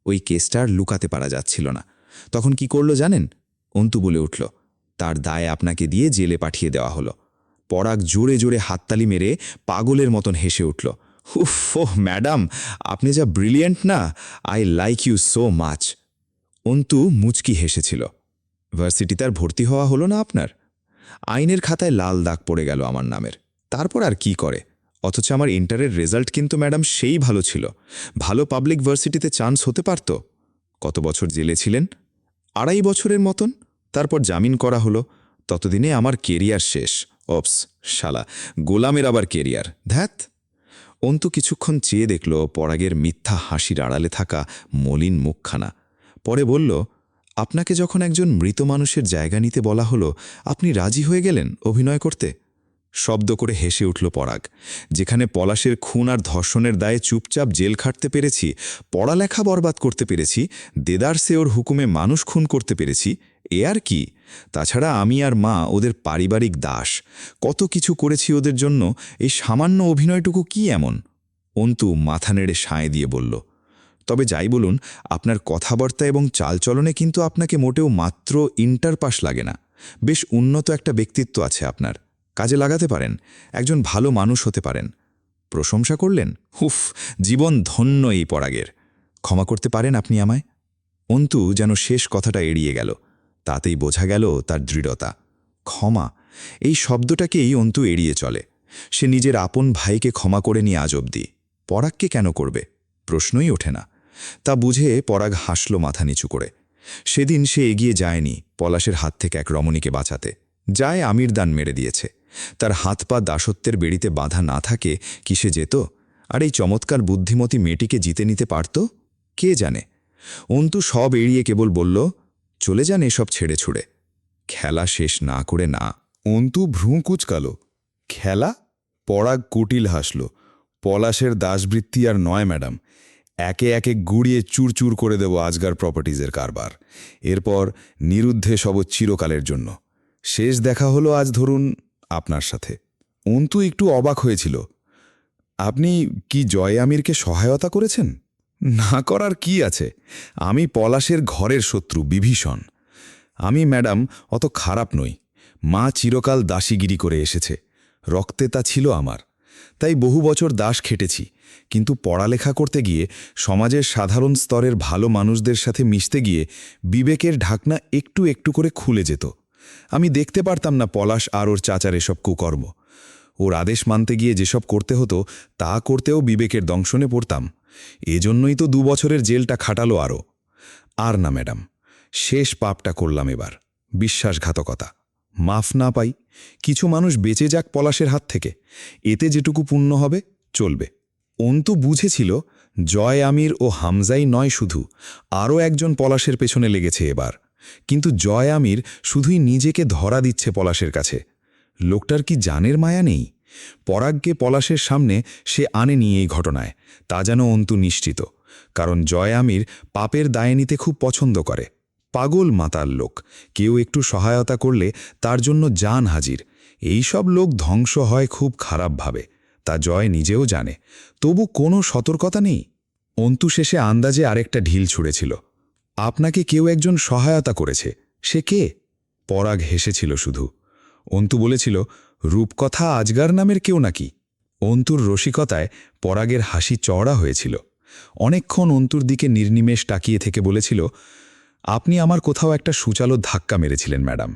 E: ওই কেসটার লুকাতে পারা যাচ্ছিল না। তখন কি করল জানেন? অন্তু বলে উঠল, তার দায় আপনাকে দিয়ে জেলে পাঠিয়ে দেওয়া হলো। পরাগ জোরে জোরে হাততালি মেরে পাগলের মতন হেসে উঠল। উফ, ওহ ম্যাডাম, আপনি যা ব্রিলিয়েন্ট না, I like you so much. Antu মুচকি হেসেছিল। ভার্সিটিতে আর ভর্তি হওয়া হলো না আপনার? আইনের খাতায় লাল দাগ পড়ে গেল আমার নামের। তারপর আর কি করে? অথচ আমার ইন্টারের রেজাল্ট কিন্তু ম্যাডাম সেই ভালো ছিল। ভালো পাবলিক ভার্সিটিতে চান্স হতে পারত। কত বছর জেলে ছিলেন? 2.5 বছরের মতন। তারপর জামিন করা হলো। ততদিনে আমার কেরিয়ার শেষ। ওপস, শালা, গোলামের আবার কেরিয়ার, ধ্যাত। অন্তু কিছুক্ষণ চেয়ে দেখল পরাগের মিথ্যা হাসির আড়ালে থাকা মলিন মুখখানা। পরে বলল, আপনাকে যখন একজন মৃত মানুষের জায়গা নিতে বলা হলো, আপনি রাজি হয়ে গেলেন অভিনয় করতে? শব্দ করে হেসে উঠল পরাগ। যেখানে পলাশের খুন আর ধর্ষণের দায়ে চুপচাপ জেল খাটতে পেরেছি, পড়ালেখা বরবাদ করতে পেরেছি, দেদার সে ওর হুকুমে মানুষ খুন করতে পেরেছি, এ আর কি? তাছাড়া আমি আর মা ওদের পারিবারিক দাস। কত কিছু করেছি ওদের জন্য, এই সামান্য অভিনয়টুকু কি এমন? অন্তু মাথা নেড়ে সায় দিয়ে বলল, তবে যাই বলুন, আপনার কথাবার্তা এবং চালচলনে কিন্তু আপনাকে মোটেও মাত্র ইন্টার পাস লাগে না। বেশ উন্নত একটা ব্যক্তিত্ব আছে আপনার।
C: কাজে লাগাতে পারেন, একজন ভালো মানুষ হতে পারেন। প্রশংসা করলেন, হুফ, জীবন ধন্য এই পরাগের। ক্ষমা করতে পারেন আপনি আমায়? অন্তু যেন শেষ কথাটা এড়িয়ে গেল, তাতেই বোঝা গেল তার দৃঢ়তা। ক্ষমা, এই শব্দটাকেই অন্তু এড়িয়ে চলে। সে নিজের আপন ভাইকে ক্ষমা করে নিয়ে আজ অবধি পরাগকে কেন করবে, প্রশ্নই ওঠে না। তা বুঝে পরাগ হাসল মাথা নিচু করে। সেদিন সে এগিয়ে যায়নি পলাশের হাত থেকে এক রমণীকে বাঁচাতে, যায় আমির দান মেরে দিয়েছে। তার হাত পা দাসত্বের বেড়িতে বাঁধা না থাকে কি সে যেত? আর এই চমৎকার বুদ্ধিমতী মেয়েটিকে জিতে নিতে পারত? কে জানে। অন্তু সব এড়িয়ে কেবল বলল, চলে যান এসব ছেড়ে ছুড়ে। খেলা শেষ না করে না।
H: অন্তু ভ্রু কুচকাল। খেলা? পরাগ কুটিল হাসল। পলাশের দাসবৃত্তি আর নয় ম্যাডাম, একে একে গুড়িয়ে চুরচুর করে দেব আজগার প্রপার্টিজের কারবার। এরপর নিরুদ্ধে সব চিরকালের জন্য। শেষ দেখা হলো আজ ধরুন আপনার সাথে। অন্তু একটু অবাক হয়েছিল। আপনি কি জয় আমিরকে সহায়তা করেছেন? না করার কি আছে, আমি পলাশের ঘরের শত্রু বিভীষণ। আমি ম্যাডাম অত খারাপ নই। মা চিরকাল দাসীগিরি করে এসেছে, রক্তে তা ছিল আমার। তাই বহু বছর দাস খেটেছি, কিন্তু পড়ালেখা করতে গিয়ে সমাজের সাধারণ স্তরের ভালো মানুষদের সাথে মিশতে গিয়ে বিবেকের ঢাকনা একটু একটু করে খুলে যেত। আমি দেখতে পারতাম না পলাশ আর ওর চাচার এসব কুকর্ম। ওর আদেশ মানতে গিয়ে যেসব করতে হতো তা করতেও বিবেকের দংশনে পড়তাম। এজন্যই তো 2 বছরের জেলটা খাটালো আরও। আর না ম্যাডাম, শেষ পাপটা করলাম এবার, বিশ্বাসঘাতকতা। মাফ না পাই, কিছু মানুষ বেঁচে যাক পলাশের হাত থেকে, এতে যেটুকু পুণ্য হবে চলবে। অন্তু বুঝেছিল জয় আমির ও হামজাই নয় শুধু, আরও একজন পলাশের পেছনে লেগেছে এবার। কিন্তু জয় আমির শুধুই নিজেকে ধরা দিচ্ছে পলাশের কাছে। লোকটার কি জানের মায়া নেই? পরাগকে পলাশের সামনে সে আনেনি এই ঘটনায়, তা যেন অন্তু নিশ্চিত। কারণ জয় আমির পাপের দায় নিতে খুব পছন্দ করে। পাগল মাতার লোক, কেউ একটু সহায়তা করলে তার জন্য জান হাজির। এই সব লোক ধ্বংস হয় খুব খারাপভাবে, তা জয় নিজেও জানে। তবু কোনো সতর্কতা নেই। অন্তু শেষে আন্দাজে আরেকটা ঢিল ছুঁড়েছিল। আপনাকে কেউ একজন সহায়তা করেছে, সে কে? পরাগ হেসেছিল শুধু। অন্তু বলেছিল, রূপকথা আজগার নামের কেউ নাকি? অন্তুর রসিকতায় পরাগের হাসি চওড়া হয়েছিল। অনেকক্ষণ অন্তুর দিকে নির্নিমেষ তাকিয়ে থেকে বলেছিল, আপনি আমার কোথাও একটা সুচালো ধাক্কা মেরেছিলেন ম্যাডাম,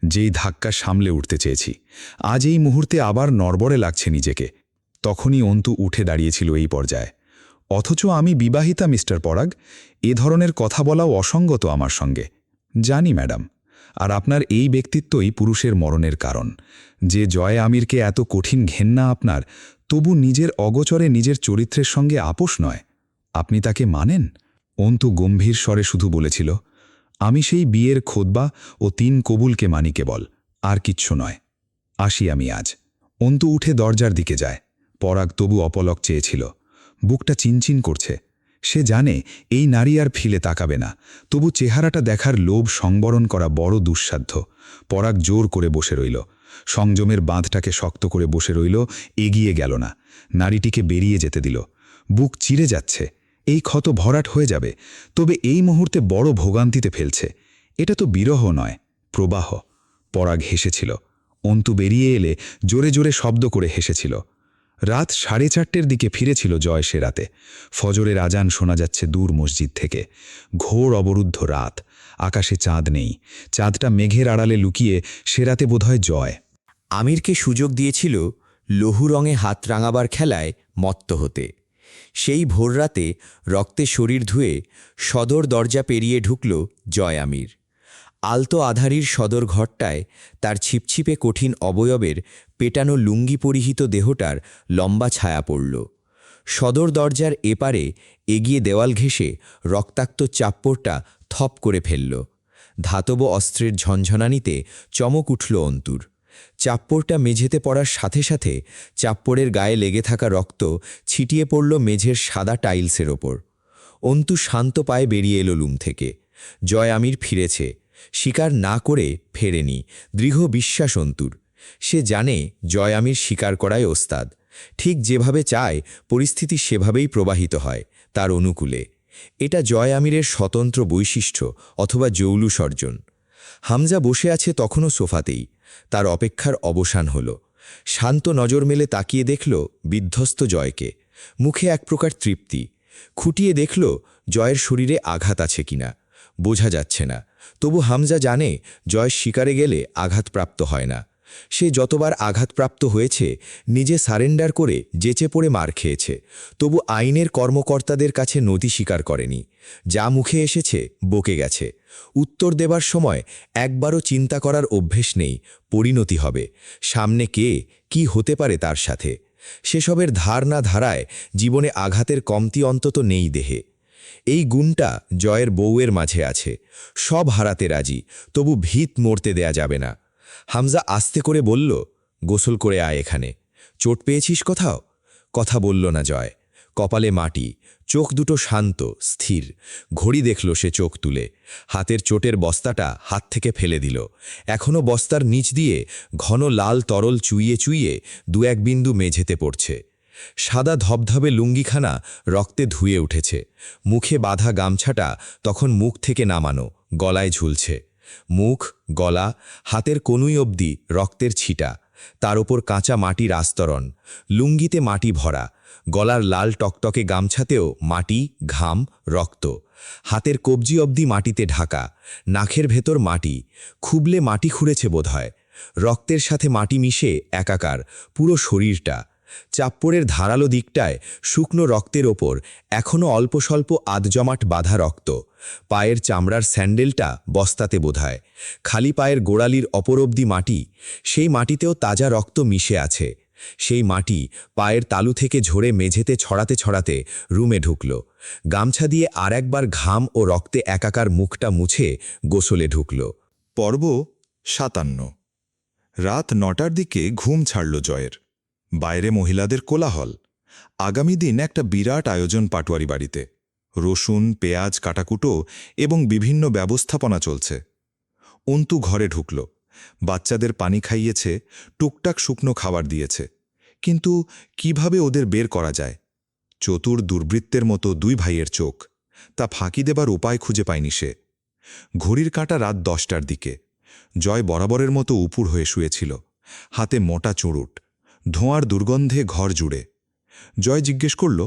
H: যেই ধাক্কা সামলে উঠতে চেয়েছি। আজ এই মুহূর্তে আবার নড়বড়ে লাগছে নিজেকে। তখনই অন্তু উঠে দাঁড়িয়েছিল এই পর্যায়ে। অথচ আমি বিবাহিতা মিস্টার পরাগ, এ ধরনের কথা বলাও অসঙ্গত আমার সঙ্গে। জানি ম্যাডাম, আর আপনার এই ব্যক্তিত্বই পুরুষের মরণের কারণ। যে জয় আমিরকে এত কঠিন ঘেন্না আপনার, তবু নিজের অগোচরে নিজের চরিত্রের সঙ্গে আপোষ নয়। আপনি তাকে মানেন? অন্তু গম্ভীর স্বরে শুধু বলেছিল, আমি সেই বিয়ের খোদবা ও 3 কবুলকে মানি কেবল, আর কিচ্ছু নয়। আসি আমি আজ। অন্তু উঠে দরজার দিকে যায়। পরাগ তবু অপলক চেয়েছিল। বুকটা চিনচিন করছে। সে জানে এই নারী আর ফিলে তাকাবে না, তবু চেহারাটা দেখার লোভ সংবরণ করা বড় দুঃসাধ্য। পরাগ জোর করে বসে রইল, সংযমের বাঁধটাকে শক্ত করে বসে রইল, এগিয়ে গেল না। নারীটিকে বেরিয়ে যেতে দিল। বুক চিরে যাচ্ছে, এই ক্ষত ভরাট হয়ে যাবে, তবে এই মুহূর্তে বড় ভোগান্তিতে ফেলছে। এটা তো বিরহ নয়, প্রবাহ। পরাগ হেসেছিল। অন্তু বেরিয়ে এলে জোরে জোরে শব্দ করে হেসেছিল। রাত 4:30 দিকে ফিরেছিল জয় সে রাতে। ফজরের আজান শোনা যাচ্ছে দূর মসজিদ থেকে। ঘোর অবরুদ্ধ রাত, আকাশে চাঁদ নেই। চাঁদটা মেঘের আড়ালে লুকিয়ে সে রাতে বোধহয় জয়
I: আমিরকে সুযোগ দিয়েছিল লহু রঙে হাত রাঙাবার খেলায় মত্ত হতে। সেই ভোররাতে রক্তে শরীর ধুয়ে সদর দরজা পেরিয়ে ঢুকল জয় আমির। আলতো আধারির সদর ঘরটায় তার ছিপছিপে কঠিন অবয়বের পেটানো লুঙ্গি পরিহিত দেহটার লম্বা ছায়া পড়ল। সদর দরজার এপারে এগিয়ে দেওয়াল ঘেঁষে রক্তাক্ত চাপ্পড়টা থপ করে ফেলল। ধাতব অস্ত্রের ঝনঝনানিতে চমক উঠল অন্তুর। চাপ্পড়টা মেঝেতে পড়ার সাথে সাথে চাপ্পড়ের গায়ে লেগে থাকা রক্ত ছিটিয়ে পড়ল মেঝের সাদা টাইলসের ওপর। অন্তু শান্ত পায়ে বেরিয়ে এলো লুম থেকে। জয় আমির ফিরেছে, শিকার না করে ফেরেনি, দৃঢ় বিশ্বাস অন্তুর। সে জানে জয় আমির শিকার করায় ওস্তাদ। ঠিক যেভাবে চায় পরিস্থিতি সেভাবেই প্রবাহিত হয় তার অনুকূলে। এটা জয় আমিরের স্বতন্ত্র বৈশিষ্ট্য অথবা জৌলুস অর্জন। হামজা বসে আছে তখনও সোফাতেই। তার অপেক্ষার অবসান হল। শান্ত নজর মেলে তাকিয়ে দেখল বিধ্বস্ত জয়কে। মুখে এক প্রকার তৃপ্তি। খুঁটিয়ে দেখল জয়ের শরীরে আঘাত আছে কিনা। বোঝা যাচ্ছে না। তবু হামজা জানে জয় শিকারে গেলে আঘাতপ্রাপ্ত হয় না। সে যতবার আঘাতপ্রাপ্ত হয়েছে নিজে সারেন্ডার করে যেচে পড়ে মার খেয়েছে, তবু আইনের কর্মকর্তাদের কাছে নথি স্বীকার করেনি। যা মুখে এসেছে বকে গেছে। উত্তর দেবার সময় একবারও চিন্তা করার অভ্যেস নেই পরিণতি হবে, সামনে কে কি হতে পারে তার সাথে। সেসবের ধার না ধারায় জীবনে আঘাতের কমতি অন্তত নেই দেহে। এই গুণটা জয়ের বউয়ের মাঝে আছে। সব হারাতে রাজি, তবু ভিত মরতে দেয়া যাবে না। হামজা আস্তে করে বলল, গোসল করে আয় এখানে। চোট পেয়েছিস কোথাও? কথা বলল না জয়। কপালে মাটি, চোখ দুটো শান্ত স্থির। ঘড়ি দেখল সে চোখ তুলে। হাতের চোটের বস্তাটা হাত থেকে ফেলে দিল। এখনও বস্তার নিচ দিয়ে ঘন লাল তরল চুইয়ে চুইয়ে দু এক বিন্দু মেঝেতে পড়ছে। সাদা ধবধবে লুঙ্গিখানা রক্তে ধুয়ে উঠেছে। মুখে বাঁধা গামছাটা তখন মুখ থেকে নামানো, গলায় ঝুলছে। মুখ, গলা, হাতের কনুই অবধি রক্তের ছিটা। তার ওপর কাঁচা মাটির আস্তরণ। লুঙ্গিতে মাটি ভরা, গলার লাল টকটকে গামছাতেও মাটি, ঘাম, রক্ত। হাতের কবজি অবধি মাটিতে ঢাকা। নাকের ভেতর মাটি, খুবলে মাটি খুঁড়েছে বোধহয়। রক্তের সাথে মাটি মিশে একাকার পুরো শরীরটা। চাপ্পড়ের ধারালো দিকটায় শুকনো রক্তের ওপর এখনও অল্প স্বল্প আধজমাট বাঁধা রক্ত। পায়ের চামড়ার স্যান্ডেলটা বস্তাতে বোধায়। খালি পায়ের গোড়ালির অপরবধি মাটি, সেই মাটিতেও তাজা রক্ত মিশে আছে। সেই মাটি পায়ের তালু থেকে ঝরে মেঝেতে ছড়াতে ছড়াতে রুমে ঢুকল। গামছা দিয়ে আর একবার ঘাম ও রক্তে একাকার মুখটা মুছে গোসলে ঢুকল।
E: পর্ব ৫৭। রাত ৯টার দিকে ঘুম ছাড়ল জয়ের। বাইরে মহিলাদের কোলাহল। আগামী দিন একটা বিরাট আয়োজন পাটোয়ারি বাড়িতে। রসুন, পেঁয়াজ কাটাকুটো এবং বিভিন্ন ব্যবস্থাপনা চলছে। অন্তু ঘরে ঢুকল। বাচ্চাদের পানি খাইয়েছে, টুকটাক শুকনো খাবার দিয়েছে। কিন্তু কিভাবে ওদের বের করা যায়? চতুর দুর্বৃত্তের মতো দুই ভাইয়ের চোখ, তা ফাঁকি দেবার উপায় খুঁজে পায়নি সে। ঘড়ির কাঁটা রাত 10টার দিকে। জয় বরাবরের মতো উপুড় হয়ে শুয়েছিল। হাতে মোটা চুরুট, ধোঁয়ার দুর্গন্ধে ঘর জুড়ে। জয় জিজ্ঞেস করল,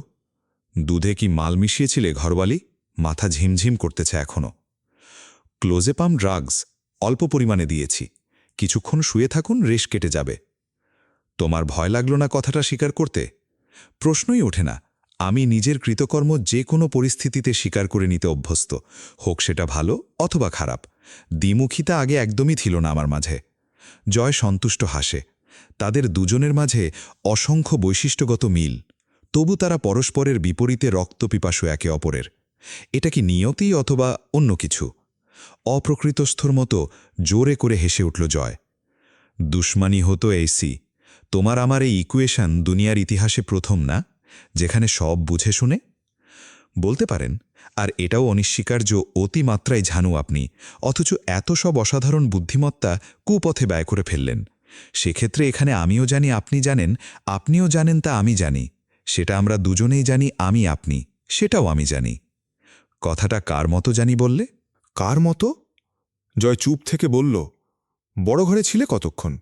E: দুধে কি মাল মিশিয়েছিলে ঘরবালি? মাথা ঝিমঝিম করতেছে এখনো। ক্লোজেপাম ড্রাগস অল্প পরিমাণে দিয়েছি। কিছুক্ষণ শুয়ে থাকুন, রেশ কেটে যাবে। তোমার ভয় লাগল না কথাটা স্বীকার করতে? প্রশ্নই ওঠে না। আমি নিজের কৃতকর্ম যে কোনো পরিস্থিতিতে স্বীকার করে নিতে অভ্যস্ত, হোক সেটা ভালো অথবা খারাপ। দ্বিমুখিতা আগে একদমই ছিল না আমার মাঝে। জয় সন্তুষ্ট হাসে। তাদের দুজনের মাঝে অসংখ্য বৈশিষ্ট্যগত মিল, তবু তারা পরস্পরের বিপরীতে রক্তপিপাসু একে অপরের। এটা কি নিয়তি অথবা অন্য কিছু? অপ্রকৃতস্থর মতো জোরে করে হেসে উঠল জয়। দুশ্মানি হতো এইসি। তোমার আমার এই ইকুয়েশন দুনিয়ার ইতিহাসে প্রথম না, যেখানে সব বুঝে শুনে বলতে পারেন। আর এটাও অনিস্বীকার্য অতিমাত্রায় ঝানু আপনি, অথচ এত সব অসাধারণ বুদ্ধিমত্তা কুপথে ব্যয় করে ফেললেন। সেক্ষেত্রে এখানে আমিও জানি, আপনি জানেন, আপনিও জানেন, তা আমি জানি। সেটা আমরা দুজনেই জানি, আমি আপনি, সেটাও আমি জানি। কথাটা কার মতো জানি বললে?
D: কার মতো? জয় চুপ থেকে বলল, বড় ঘরে ছিলে কতক্ষণ?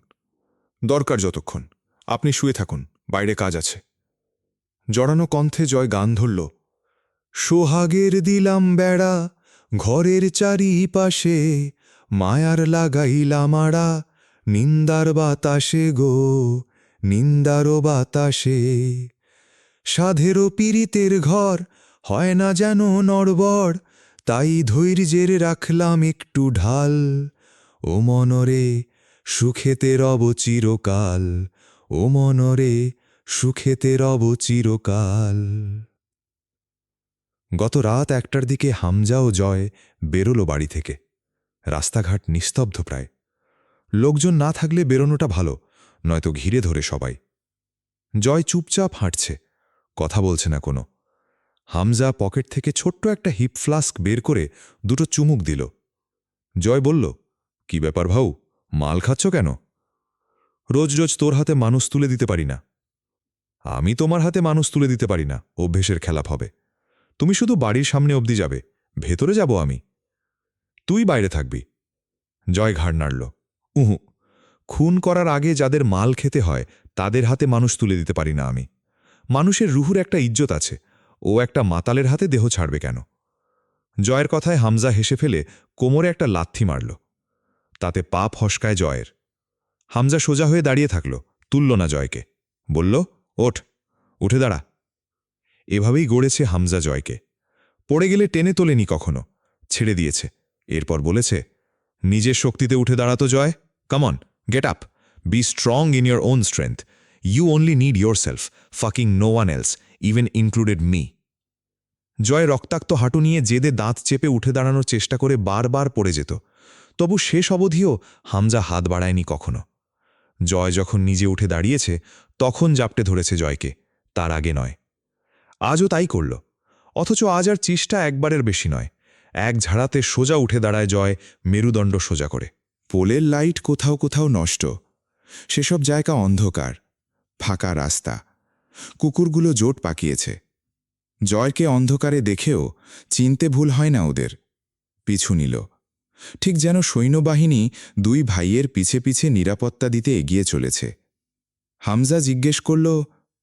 D: দরকার যতক্ষণ। আপনি শুয়ে থাকুন, বাইরে কাজ আছে। জড়ানো কণ্ঠে জয় গান ধরল, সোহাগের দিলাম বেড়া ঘরের চারিপাশে, মায়ার লাগাইলাম আড়া নিন্দার বাতাসে গো, নিন্দারও বাতাসে। সাধেরও পীড়িতের ঘর হয় না যেন নড়বড়, তাই ধৈর্যের রাখলাম একটু ঢাল। ও মনরে সুখেতে রব চিরকাল, ও মনরে সুখেতে রব চিরকাল। গত রাত 1টার দিকে হামজা ও জয় বেরোলো বাড়ি থেকে। রাস্তাঘাট নিস্তব্ধ প্রায়। লোকজন না থাকলে বেরোনোটা ভালো, নয়তো ঘিরে ধরে সবাই। জয় চুপচাপ হাঁটছে, কথা বলছে না কোনো। হামজা পকেট থেকে ছোট্ট একটা হিপ ফ্লাস্ক বের করে দুটো চুমুক দিল। জয় বলল, কি ব্যাপার ভাউ, মাল খাচ্ছ কেন? রোজ রোজ তোর হাতে মানুষ তুলে দিতে পারি না। আমি তোমার হাতে মানুষ তুলে দিতে পারি না, অভ্যেসের খেলাপ হবে। তুমি শুধু বাড়ির সামনে অবধি যাবে, ভেতরে যাব আমি। তুই বাইরে থাকবি।
C: জয় ঘাড় নাড়ল। উহু, খুন করার আগে যাদের মাল খেতে হয় তাদের হাতে মানুষ তুলে দিতে পারি না আমি। মানুষের রুহুর একটা ইজ্জত আছে, ও একটা মাতালের হাতে দেহ ছাড়বে কেন? জয়ের কথায় হামজা হেসে ফেলে কোমরে একটা লাথি মারল। তাতে পা ফসকায় জয়ের। হামজা সোজা হয়ে দাঁড়িয়ে থাকল, তুলল না জয়কে। বলল, ওঠ, উঠে দাঁড়া। এভাবেই গড়েছে হামজা জয়কে। পড়ে গেলে টেনে তোলেনি কখনো, ছেড়ে দিয়েছে। এরপর বলেছে, নিজের শক্তিতে উঠে দাঁড়াতো Joy. Come on, get up, be strong in your own strength. You only need yourself, fucking no one else, even included me. Joy রক্তাক্ত হাঁটু নিয়ে জেদে দাঁত চেপে উঠে দাঁড়ানোর চেষ্টা করে বারবার পড়ে যেত। তবু শেষ অবধিও হামজা হাত বাড়ায়নি কখনো। জয় যখন নিজে উঠে দাঁড়িয়েছে তখন জাপটে ধরেছে জয়কে, তার আগে নয়। আজও তাই করল, অথচ আজ আর চেষ্টা একবারের বেশি নয়। এক ঝাড়াতে সোজা উঠে দাঁড়ায় জয়, মেরুদণ্ড সোজা করে।
D: পোলের লাইট কোথাও কোথাও নষ্ট, সেসব জায়গা অন্ধকার, ফাঁকা রাস্তা, কুকুরগুলো জোট পাকিয়েছে। জয়কে অন্ধকারে দেখেও চিনতে ভুল হয় না ওদের। পিছু নিল, ঠিক যেন সৈন্যবাহিনী দুই ভাইয়ের পিছে পিছে নিরাপত্তা দিতে এগিয়ে চলেছে। হামজা জিজ্ঞেস করল,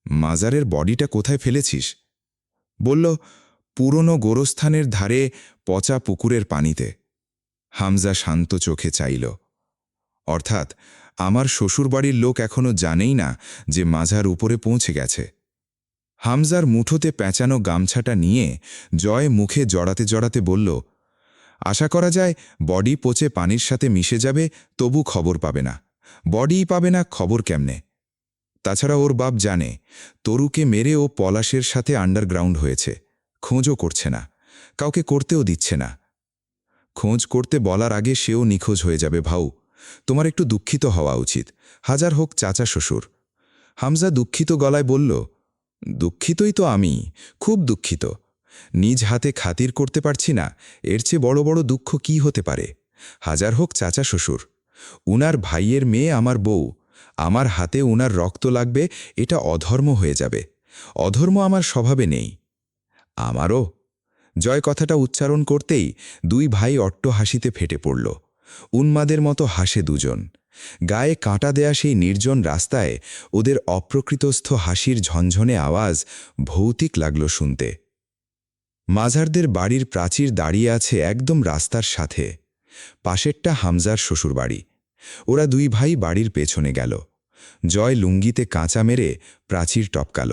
D: মাজারের বডিটা কোথায় ফেলেছিস? বলল, পুরনো গোরস্থানের ধারে পচা পুকুরের পানিতে। হামজা শান্ত চোখে চাইল। অর্থাৎ আমার শ্বশুরবাড়ির লোক এখনো জানেই না যে মাজার উপরে পৌঁছে গেছে। হামজার মুঠোতে পেঁচানো গামছাটা নিয়ে জয় মুখে জড়াতে জড়াতে বলল, আশা করা যায় বডি পচে পানির সাথে মিশে যাবে, তবু খবর পাবে না। বডিই পাবে না, খবর কেমনে? তাছাড়া ওর বাপ জানে তরুকে মেরে ও পলাশের সাথে আন্ডারগ্রাউন্ড হয়েছে। খোঁজও করছে না, কাউকে করতেও দিচ্ছে না। খোঁজ করতে বলার আগে সেও নিখোঁজ হয়ে যাবে। ভাউ, তোমার একটু দুঃখিত হওয়া উচিত, হাজার হোক চাচা শ্বশুর। হামজা দুঃখিত গলায় বলল, দুঃখিতই তো আমি, খুব দুঃখিত। নিজ হাতে খাতির করতে পারছি না, এর চেয়ে বড় বড় দুঃখ কি হতে পারে? হাজার হোক চাচা শ্বশুর, উনার ভাইয়ের মেয়ে আমার বউ, আমার হাতে উনার রক্ত লাগবে, এটা অধর্ম হয়ে যাবে। অধর্ম আমার স্বভাবে নেই। আমারও। জয় কথাটা উচ্চারণ করতেই দুই ভাই অট্ট হাসিতে ফেটে পড়ল। উন্মাদের মতো হাসে দুজন। গায়ে কাঁটা দেয়া সেই নির্জন রাস্তায় ওদের অপ্রকৃতস্থ হাসির ঝনঝনে আওয়াজ ভৌতিক লাগল শুনতে। মাঝারদের বাড়ির প্রাচীর দাঁড়িয়ে আছে একদম রাস্তার সাথে। পাশেরটা হামজার শ্বশুরবাড়ি। ওরা দুই ভাই বাড়ির পেছনে গেল। জয় লুঙ্গিতে কাঁচা মেরে প্রাচীর টপকাল।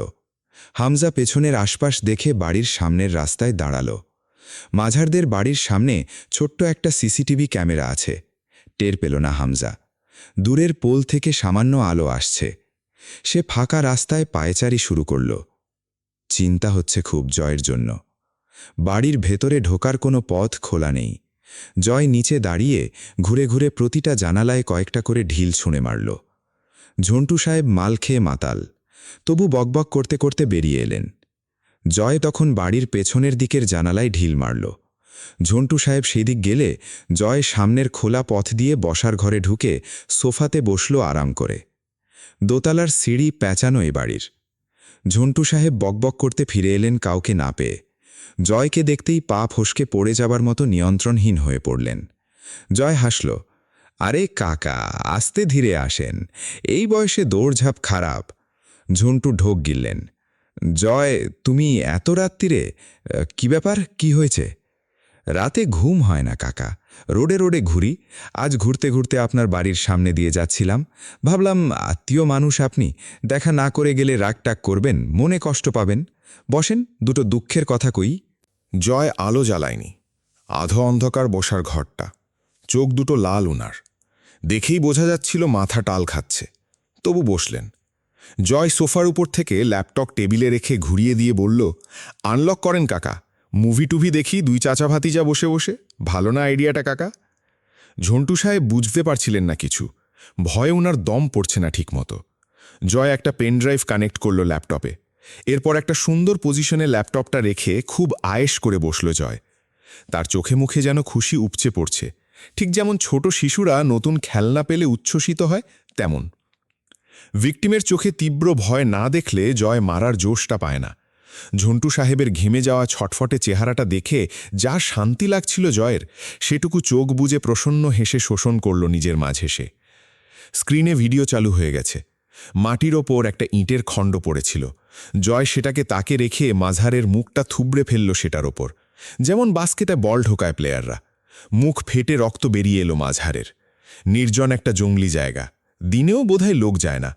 D: হামজা পেছনের আশপাশ দেখে বাড়ির সামনের রাস্তায় দাঁড়াল। মাঝারদের বাড়ির সামনে ছোট্ট একটা সিসিটিভি ক্যামেরা আছে। টের পেল না হামজা। দূরের পোল থেকে সামান্য আলো আসছে। সে ফাঁকা রাস্তায় পায়চারি শুরু করল। চিন্তা হচ্ছে খুব জয়ের জন্য। বাড়ির ভেতরে ঢোকার কোনো পথ খোলা নেই। জয় নিচে দাঁড়িয়ে ঘুরে ঘুরে প্রতিটা জানালায় কয়েকটা করে ঢিল ছুঁড়ে মারল। ঝন্টু সাহেব মাল খেয়ে মাতাল, তবু বকবক করতে করতে বেরিয়ে এলেন। জয় তখন বাড়ির পেছনের দিকের জানালায় ঢিল মারল। ঝন্টু সাহেব সেদিক গেলে জয় সামনের খোলা পথ দিয়ে বসার ঘরে ঢুকে সোফাতে বসল আরাম করে। দোতলার সিঁড়ি প্যাঁচানো এ বাড়ির। ঝন্টু সাহেব বকবক করতে ফিরে এলেন কাউকে না পেয়ে। জয়কে দেখতেই পা ফসকে পড়ে যাবার মতো নিয়ন্ত্রণহীন হয়ে পড়লেন। জয় হাসল, আরে কাকা, আস্তে ধীরে আসেন, এই বয়সে দৌড়ঝাঁপ খারাপ। ঝন্টু ঢোক গিললেন। জয়, তুমি এত রাত্রিরে? কি ব্যাপার, কি হয়েছে? রাতে ঘুম হয় না কাকা, রোডে রোডে ঘুরি। আজ ঘুরতে ঘুরতে আপনার বাড়ির সামনে দিয়ে যাচ্ছিলাম, ভাবলাম আত্মীয় মানুষ আপনি, দেখা না করে গেলে রাগটাগ করবেন, মনে কষ্ট পাবেন। বসেন, দুটো দুঃখের কথা কই। জয় আলো জ্বালায়নি। আধো অন্ধকার বসার ঘরটা। চোখ দুটো লাল উনার। দেখেই বোঝা যাচ্ছিল মাথা টাল খাচ্ছে, তবু বসলেন। জয় সোফার উপর থেকে ল্যাপটপ টেবিলে রেখে ঘুরিয়ে দিয়ে বলল, আনলক করেন কাকা, মুভি টুভি দেখি দুই চাচা ভাতিজা বসে বসে। ভালো না আইডিয়াটা কাকা? ঝন্টু সাহেব বুঝতে পারছিলেন না কিছু। ভয়ে উনার দম পড়ছে না ঠিকমতো। জয় একটা পেন ড্রাইভ কানেক্ট করল ল্যাপটপে। এরপর একটা সুন্দর পজিশনে ল্যাপটপটা রেখে খুব আয়েশ করে বসল জয়। তার চোখে মুখে যেন খুশি উপচে পড়ছে, ঠিক যেমন ছোট শিশুরা নতুন খেলনা পেলে উচ্ছ্বসিত হয় তেমন। ভিকটিমের চোখে তীব্র ভয় না দেখলে জয় মারার জোশটা পায় না। ঝন্টু সাহেবের ঘেমে যাওয়া ছটফটে চেহারাটা দেখে যা শান্তি লাগছিল জয়ের, সেটুকু চোখ বুজে প্রসন্ন হেসে শোষণ করল নিজের মাঝে সে। স্ক্রিনে ভিডিও চালু হয়ে গেছে। মাটির ওপর একটা ইঁটের খণ্ড পড়েছিল। জয় সেটাকে তাকে রেখে মাঝারের মুখটা থুবড়ে ফেলল সেটার ওপর, যেমন বাস্কেটে বল ঢোকায় প্লেয়াররা। মুখ ফেটে রক্ত বেরিয়ে এলো মাঝারের। নির্জন একটা জঙ্গলি জায়গা, দিনেও বোধহয় লোক যায় না।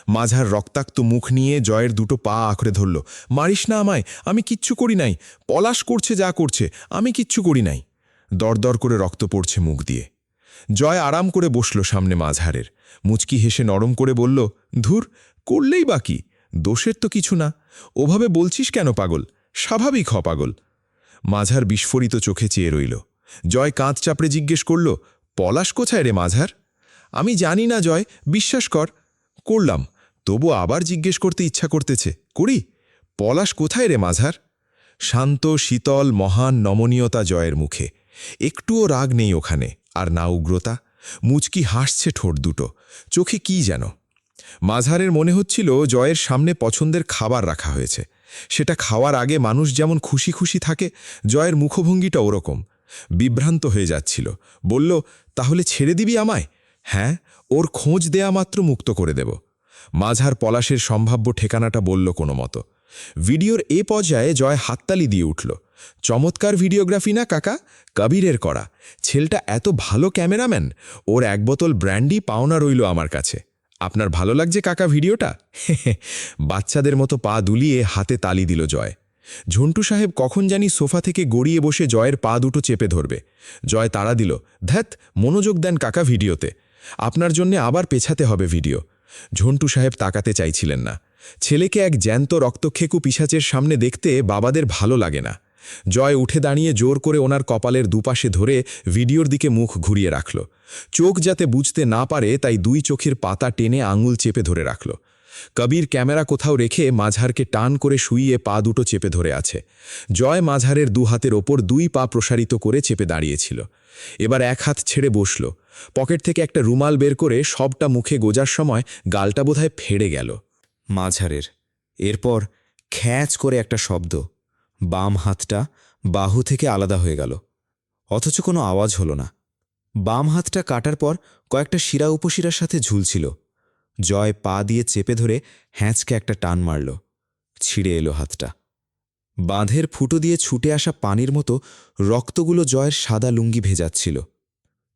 D: মাঝার রক্তাক্ত মুখ নিয়ে জয়ের দুটো পা আঁকড়ে ধরল। মারিস না আমায়, আমি কিচ্ছু করি নাই, পলাশ করছে যা করছে, আমি কিচ্ছু করি নাই। দরদর করে রক্ত পড়ছে মুখ দিয়ে। জয় আরাম করে বসল সামনে মাঝারের। মুচকি হেসে নরম করে বলল, ধুর, করলেই বাকি, দোষের তো কিছু না, ওভাবে বলছিস কেন পাগল, স্বাভাবিক হ পাগল। মাঝার বিস্ফোরিত চোখে চেয়ে রইল। জয় কাঁধ চাপড়ে জিজ্ঞেস করল, পলাশ কোথায় রে মাঝার? আমি জানি না জয়, বিশ্বাস কর। করলাম, তবু আবার জিজ্ঞেস করতে ইচ্ছা করতেছে, করি। পলাশ কোথায় রে মাঝার? শান্ত শীতল মহান নমনীয়তা জয়ের মুখে, একটুও রাগ নেই ওখানে, আর না উগ্রতা। মুচকি হাসছে ঠোঁট দুটো, চোখে কি যেন। মাঝারের মনে হচ্ছিল জয়ের সামনে পছন্দের খাবার রাখা হয়েছে, সেটা খাওয়ার আগে মানুষ যেমন খুশি খুশি থাকে, জয়ের মুখভঙ্গিটা ওরকম। বিভ্রান্ত হয়ে যাচ্ছিল। বলল, তাহলে ছেড়ে দিবি আমায়? হ্যাঁ, ওর খোঁজ দেয়া মাত্র মুক্ত করে দেব। মাঝার পলাশের সম্ভাব্য ঠিকানাটা বলল কোনো মতো। ভিডিওর এ পর্যায়ে জয় হাততালি দিয়ে উঠল। চমৎকার ভিডিওগ্রাফি না কাকা, কবিরের করা। ছেলেটা এত ভালো ক্যামেরাম্যান, ওর এক বোতল ব্র্যান্ডি পাওনা রইল আমার কাছে। আপনার ভালো লাগছে কাকা ভিডিওটা? বাচ্চাদের মতো পা দুলিয়ে হাতে তালি দিল জয়। ঝন্টু সাহেব কখন জানি সোফা থেকে গড়িয়ে বসে জয়ের পা দুটো চেপে ধরবে। জয় তাড়া দিল, ধ্যাৎ, মনোযোগ দেন কাকা ভিডিওতে, আপনার জন্যে আবার পেছাতে হবে ভিডিও। ঝন্টু সাহেব তাকাতে চাইছিলেন না। ছেলেকে এক জ্যান্ত রক্তক্ষেকু পিশাচের সামনে দেখতে বাবাদের ভালো লাগে না। জয় উঠে দাঁড়িয়ে জোর করে ওনার কপালের দুপাশে ধরে ভিডিওর দিকে মুখ ঘুরিয়ে রাখল। চোখ যাতে বুঝতে না পারে তাই দুই চোখের পাতা টেনে আঙুল চেপে ধরে রাখল। কবির ক্যামেরা কোথাও রেখে মাঝারকে টান করে শুইয়ে পা দুটো চেপে ধরে আছে। জয় মাঝারের দু হাতের ওপর দুই পা প্রসারিত করে চেপে দাঁড়িয়েছিল। এবার এক হাত ছেড়ে বসল। পকেট থেকে একটা রুমাল বের করে সবটা মুখে গোজার সময় গালটা বোধহয় ফেড়ে গেল
I: মাঝারের। এরপর খ্যাঁচ করে একটা শব্দ, বাম হাতটা বাহু থেকে আলাদা হয়ে গেল, অথচ কোনো আওয়াজ হলো না। বাম হাতটা কাটার পর কয়েকটা শিরা উপশিরার সাথে ঝুলছিল। জয় পা দিয়ে চেপে ধরে হ্যাঁচকে একটা টান মারল, ছিঁড়ে এলো হাতটা। বাঁধের ফুটো দিয়ে ছুটে আসা পানির মতো রক্তগুলো জয়ের সাদা লুঙ্গি ভেজাচ্ছিল।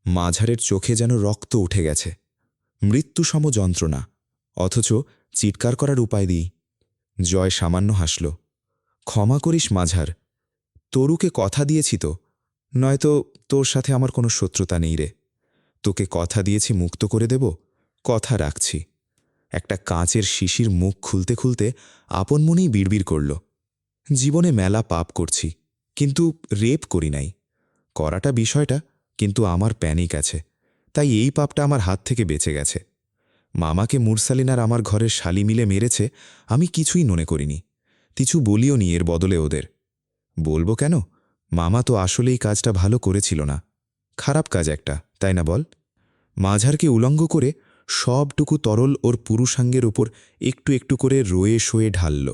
I: মাঝারের চোখে যেন রক্ত উঠে গেছে, মৃত্যুসম যন্ত্রণা, অথচ চিৎকার করার উপায় দিই। জয় সামান্য হাসল। ক্ষমা করিস মাঝার, তরুকে কথা দিয়েছি তো, নয়তো তোর সাথে আমার কোনো শত্রুতা নেই রে। তোকে কথা দিয়েছি মুক্ত করে দেব, কথা রাখছি। একটা কাঁচের শিশির মুখ খুলতে খুলতে আপন মনেই বিড়বিড় করল, জীবনে মেলা পাপ করছি, কিন্তু রেপ করি নাই। করাটা বিষয়টা, কিন্তু আমার প্যানিক আছে, তাই এই পাপটা আমার হাত থেকে বেঁচে গেছে। মামাকে মুরসালিনার আমার ঘরের শালি মিলে মেরেছে, আমি কিছুই মনে করিনি, কিছু বলিও নি এর বদলে ওদের। বলবো কেন? মামা তো আসলেই কাজটা ভালো করেছিল না, খারাপ কাজ একটা, তাই না বল? মাঝারকে উলঙ্গ করে সবটুকু তরল ওর পুরুষাঙ্গের ওপর একটু একটু করে রয়ে শোয়ে ঢালল।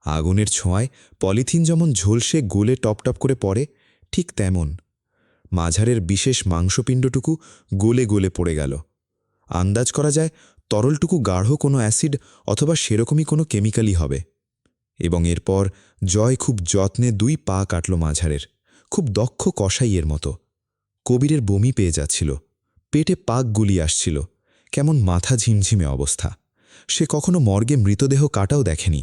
I: আগুনের ছোঁয়ায় পলিথিন যেমন ঝলসে গোলে টপটপ করে পড়ে, ঠিক তেমন মাঝারের বিশেষ মাংসপিণ্ডটুকু গোলে গোলে পড়ে গেল। আন্দাজ করা যায় তরলটুকু গাঢ় কোনো অ্যাসিড অথবা সেরকমই কোনো কেমিক্যালই হবে। এবং এরপর জয় খুব যত্নে দুই পা কাটল মাঝারের, খুব দক্ষ কসাইয়ের মতো। কবিরের বমি পেয়ে যাচ্ছিল, পেটে পাক গুলি আসছিল, কেমন মাথা ঝিমঝিমে অবস্থা। সে কখনো মর্গে মৃতদেহ কাটাও দেখেনি।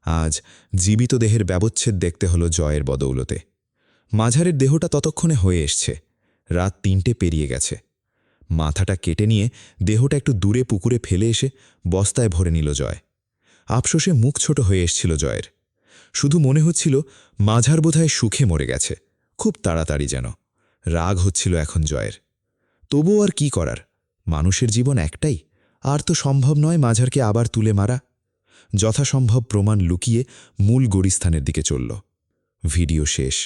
I: আজ জীবিত দেহের ব্যবচ্ছেদ দেখতে হলো জয়ের বদৌলতে। মাঝারের দেহটা ততক্ষণে হয়ে এসছে, রাত ৩টে পেরিয়ে গেছে। মাথাটা কেটে নিয়ে দেহটা একটু দূরে পুকুরে ফেলে এসে বস্তায় ভরে নিল জয়। আফসোসে মুখ ছোট হয়ে এসছিল জয়ের। শুধু মনে হচ্ছিল মাঝার বোধহয় সুখে মরে গেছে, খুব তাড়াতাড়ি যেন। রাগ হচ্ছিল এখন জয়ের। তবুও আর কি করার, মানুষের জীবন একটাই, আর তো সম্ভব নয় মাঝারকে আবার তুলে মারা। যথাসম্ভব প্রমাণ লুকিয়ে মূল গড়িস্থানের দিকে চলল। ভিডিও শেষ।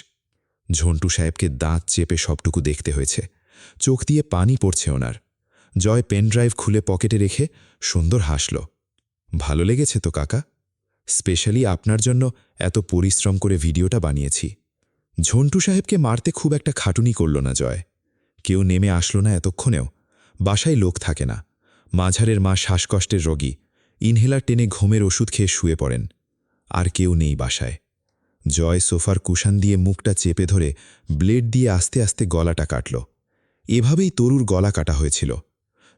I: ঝন্টু সাহেবকে দাঁত চেপে সবটুকু দেখতে হয়েছে, চোখ দিয়ে পানি পড়ছে ওনার। জয় পেনড্রাইভ খুলে পকেটে রেখে সুন্দর হাসল। ভালো লেগেছে তো কাকা?
E: স্পেশালি আপনার জন্য এত পরিশ্রম করে ভিডিওটা বানিয়েছি। ঝন্টু সাহেবকে মারতে খুব একটা খাটুনি করল না জয়। কেউ নেমে আসলো না এতক্ষণেও। বাসায় লোক থাকে না। মাঝারের মা শ্বাসকষ্টের রোগী, ইনহেলার টেনে ঘুমের ওষুধ খেয়ে শুয়ে পড়েন। আর কেউ নেই বাসায়। জয় সোফার কুশান দিয়ে মুখটা চেপে ধরে ব্লেড দিয়ে আস্তে আস্তে গলাটা কাটল। এভাবেই তরুর গলা কাটা হয়েছিল।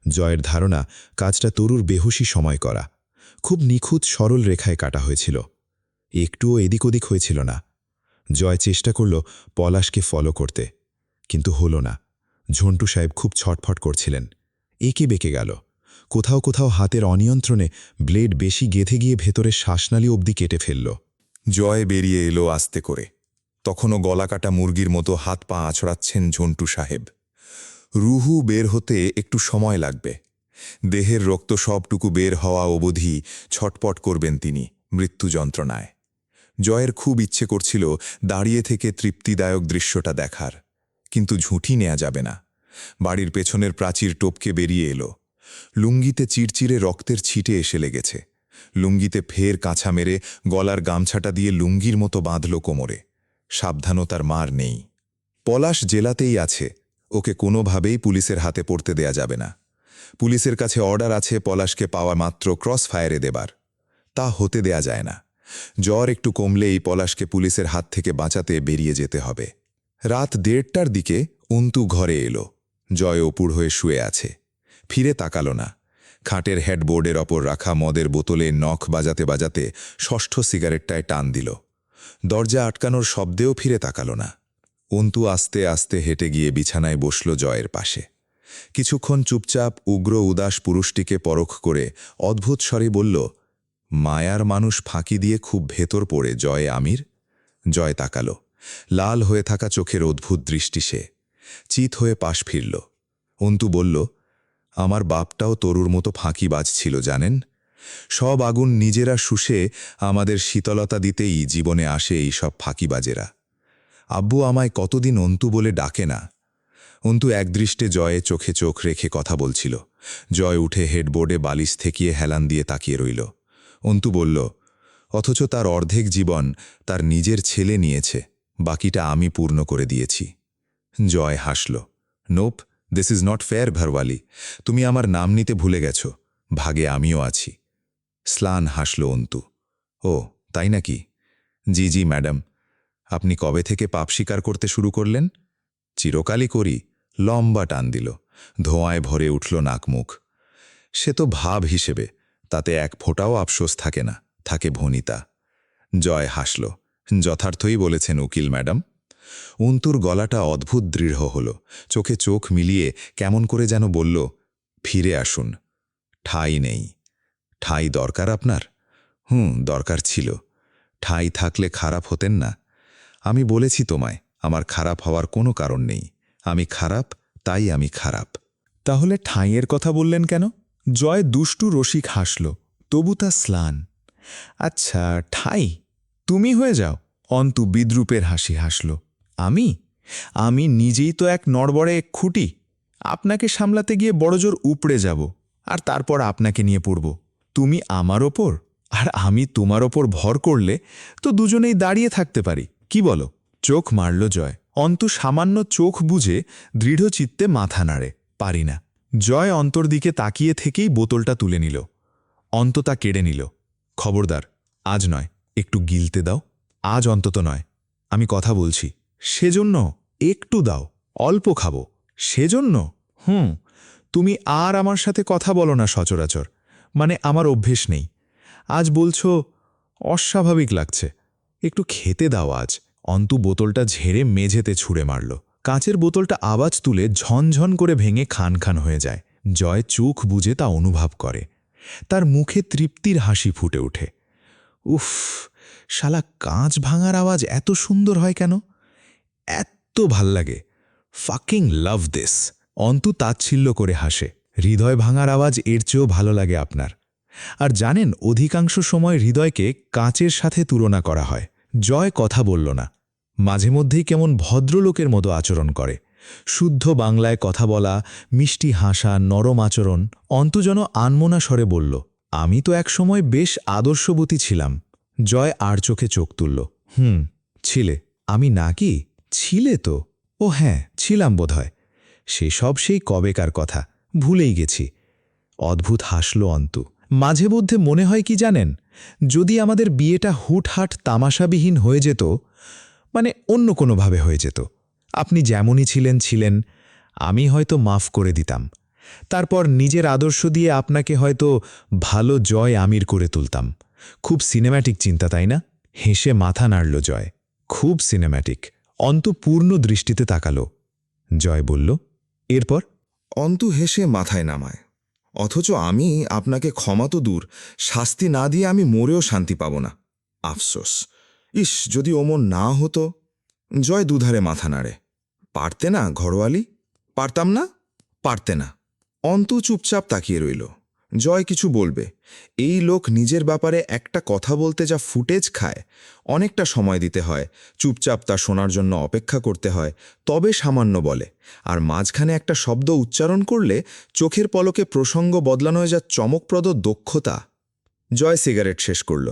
E: জয়ের ধারণা কাজটা তরুর বেহুশি সময় করা। খুব নিখুঁত সরল রেখায় কাটা হয়েছিল। একটুও এদিক ওদিক হয়েছিল না। জয় চেষ্টা করল পলাশকে ফলো করতে, কিন্তু হল না। ঝন্টু সাহেব খুব ছটফট করছিলেন। একে বেঁকে গেল। কোথাও কোথাও হাতের অনিয়ন্ত্রণে ব্লেড বেশি গেঁথে গিয়ে ভেতরে শ্বাসনালী অবধি কেটে ফেলল।
A: জয় বেরিয়ে এলো আস্তে করে। তখনও গলাকাটা মুরগির মতো হাত পা আছড়াচ্ছেন ঝন্টু সাহেব। রুহু বের হতে একটু সময় লাগবে। দেহের রক্ত সবটুকু বের হওয়া অবধি ছটপট করবেন তিনি মৃত্যু যন্ত্রণায়। জয়ের খুব ইচ্ছে করছিল দাঁড়িয়ে থেকে তৃপ্তিদায়ক দৃশ্যটা দেখার, কিন্তু ঝুঁটি নেওয়া যাবে না। বাড়ির পেছনের প্রাচীর টপকে বেরিয়ে এলো। লুঙ্গিতে চিরচিরে রক্তের ছিটে এসে লেগেছে। লুঙ্গিতে ফের কাঁচা মেরে গলার গামছাটা দিয়ে লুঙ্গির মতো বাঁধল কোমরে। সাবধানতার মার নেই। পলাশ জেলাতেই আছে, ওকে কোনোভাবেই পুলিশের হাতে পড়তে দেয়া যাবে না। পুলিশের কাছে অর্ডার আছে পলাশকে পাওয়া মাত্র ক্রস ফায়ারে দেবার। তা হতে দেয়া যায় না। জ্বর একটু কমলেই পলাশকে পুলিশের হাত থেকে বাঁচাতে বেরিয়ে যেতে হবে। রাত 1:30টার দিকে অন্তু ঘরে এলো। জয় অপুর হয়ে শুয়ে আছে। ফিরে তাকালো না। খাটের হেডবোর্ডের ওপর রাখা মদের বোতলে নখ বাজাতে বাজাতে 6ষ্ঠ সিগারেটটায় টান দিল। দরজা আটকানোর শব্দেও ফিরে তাকালো না। অন্তু আস্তে আস্তে হেঁটে গিয়ে বিছানায় বসল জয়ের পাশে। কিছুক্ষণ চুপচাপ উগ্র উদাস পুরুষটিকে পরখ করে অদ্ভুত স্বরে বলল, মায়ার মানুষ ফাঁকি দিয়ে খুব ভেতর পড়ে জয় আমির। জয় তাকালো। লাল হয়ে থাকা চোখের অদ্ভুত দৃষ্টি সে। চিত হয়ে পাশ ফিরল। অন্তু বলল, আমার বাপটাও তরুর মতো ফাঁকিবাজ ছিল জানেন। সব আগুন নিজেরা শুষে আমাদের শীতলতা দিতেই জীবনে আসে এই সব ফাঁকিবাজেরা। আব্বু আমায় কতদিন অন্তু বলে ডাকে না। অন্তু একদৃষ্টে জয়ে চোখে চোখ রেখে কথা বলছিল। জয় উঠে হেডবোর্ডে বালিশ ঠেকিয়ে হেলান দিয়ে তাকিয়ে রইল। অন্তু বলল, অথচ তার অর্ধেক জীবন তার নিজের ছেলে নিয়েছে, বাকিটা আমি পূর্ণ করে দিয়েছি। জয় হাসল। Nope, this is not fair ভারওয়ালি। তুমি আমার নাম নিতে ভুলে গেছ। ভাগে আমিও আছি। স্লান হাসল অন্তু। ও তাই নাকি? জি জি ম্যাডাম। আপনি কবে থেকে পাপ স্বীকার করতে শুরু করলেন? চিরকালই করি। লম্বা টান দিল। ধোঁয়ায় ভরে উঠল নাকমুখ। সে তো ভাব হিসেবে, তাতে এক ফোঁটাও আফসোস থাকে না, থাকে ভনিতা। জয় হাসল। যথার্থই বলেছেন উকিল ম্যাডাম। অন্তুর গলাটা অদ্ভুত দৃঢ় হল। চোখে চোখ মিলিয়ে কেমন করে যেন বলল, ফিরে আসুন। ঠাঁই নেই। ঠাঁই দরকার আপনার? দরকার ছিল। ঠাঁই থাকলে খারাপ হতেন না। আমি বলেছি তোমায়, আমার খারাপ হওয়ার কোনো কারণ নেই। আমি খারাপ, তাই আমি খারাপ।
C: তাহলে ঠাঁইয়ের কথা বললেন কেন? জয় দুষ্টু রসিক হাসল, তবু তা স্লান। আচ্ছা, ঠাঁই তুমি হয়ে যাও। অন্তু বিদ্রূপের হাসি হাসল। আমি নিজেই তো এক নড়বড়ে খুঁটি। আপনাকে সামলাতে গিয়ে বড়জোর উপড়ে যাব, আর তারপর আপনাকে নিয়ে পড়ব। তুমি আমার ওপর আর আমি তোমার ওপর ভর করলে তো দুজনেই দাঁড়িয়ে থাকতে পারি, কি বলো? চোখ মারল জয়। অন্তু সামান্য চোখ বুঝে দৃঢ়চিত্তে মাথা নাড়ে, পারি না। জয় অন্তর দিকে তাকিয়ে থেকেই বোতলটা তুলে নিল। অন্ত তা কেড়ে নিল। খবরদার, আজ নয়, একটু গিলতে দাও। আজ অন্তত নয়, আমি কথা বলছি। সেজন্য একটু দাও, অল্প খাবো। সেজন্য তুমি আর আমার সাথে কথা বলো না সচরাচর, মানে আমার অভ্যেস নেই। আজ বলছো অস্বাভাবিক লাগছে, একটু খেতে দাও আজ। অন্তু বোতলটা ঝেড়ে মেঝেতে ছুঁড়ে মারল। কাঁচের বোতলটা আওয়াজ তুলে ঝনঝন করে ভেঙে খান খান হয়ে যায়। জয় চোখ বুজে তা অনুভব করে। তার মুখে তৃপ্তির হাসি ফুটে ওঠে। উফ, শালা কাঁচ ভাঙার আওয়াজ এত সুন্দর হয় কেন? এত ভাল লাগে। Fucking love this. অন্তু তাচ্ছিল্য করে হাসে। হৃদয় ভাঙার আওয়াজ এর চেয়েও ভালো লাগে আপনার। আর জানেন, অধিকাংশ সময় হৃদয়কে কাঁচের সাথে তুলনা করা হয়। জয় কথা বলল না। মাঝে মধ্যেই কেমন ভদ্রলোকের মতো আচরণ করে। শুদ্ধ বাংলায় কথা বলা, মিষ্টি হাসা, নরম আচরণ। অন্তু যেন আনমনা স্বরে বলল, আমি তো একসময় বেশ আদর্শবতী ছিলাম,
E: জয় আর চোখে চোখ তুলল। ছিলে। আমি নাকি? ছিলে তো। ও হ্যাঁ, ছিলাম বোধহয়। সেসব সেই কবেকার কথা, ভুলেই গেছি। অদ্ভুত হাসল অন্তু। মাঝে মধ্যে মনে হয় কি জানেন, যদি আমাদের বিয়েটা হুটহাট তামাশাবিহীন হয়ে যেত, মানে অন্য কোনোভাবে হয়ে যেত, আপনি যেমনই ছিলেন, আমি হয়তো মাফ করে দিতাম। তারপর নিজের আদর্শ দিয়ে আপনাকে হয়তো ভালো জয় আমির করে তুলতাম। খুব সিনেম্যাটিক চিন্তা, তাই না? হেসে মাথা নাড়ল জয়। খুব সিনেম্যাটিক। অন্তু পূর্ণ দৃষ্টিতে তাকালো। জয় বলল, এরপর?
B: অন্তু হেসে মাথায় নামায়। অথচ আমি আপনাকে ক্ষমা তো দূর, শাস্তি না দিয়ে আমি মরেও শান্তি পাব না। আফসোস। ইস, যদি ওমন না হতো। জয় দুধারে মাথা নাড়ে। পারতে না ঘরোয়ালি? পারতাম না? পারতে না। অন্তু চুপচাপ তাকিয়ে রইল। জয় কিছু বলবে। এই লোক নিজের ব্যাপারে একটা কথা বলতে যা ফুটেজ খায়, অনেকটা সময় দিতে হয়, চুপচাপ তা শোনার জন্য অপেক্ষা করতে হয়, তবে সামান্য বলে। আর মাঝখানে একটা শব্দ উচ্চারণ করলে চোখের পলকে প্রসঙ্গ বদলানো যা চমকপ্রদ দক্ষতা। জয় সিগারেট শেষ করল,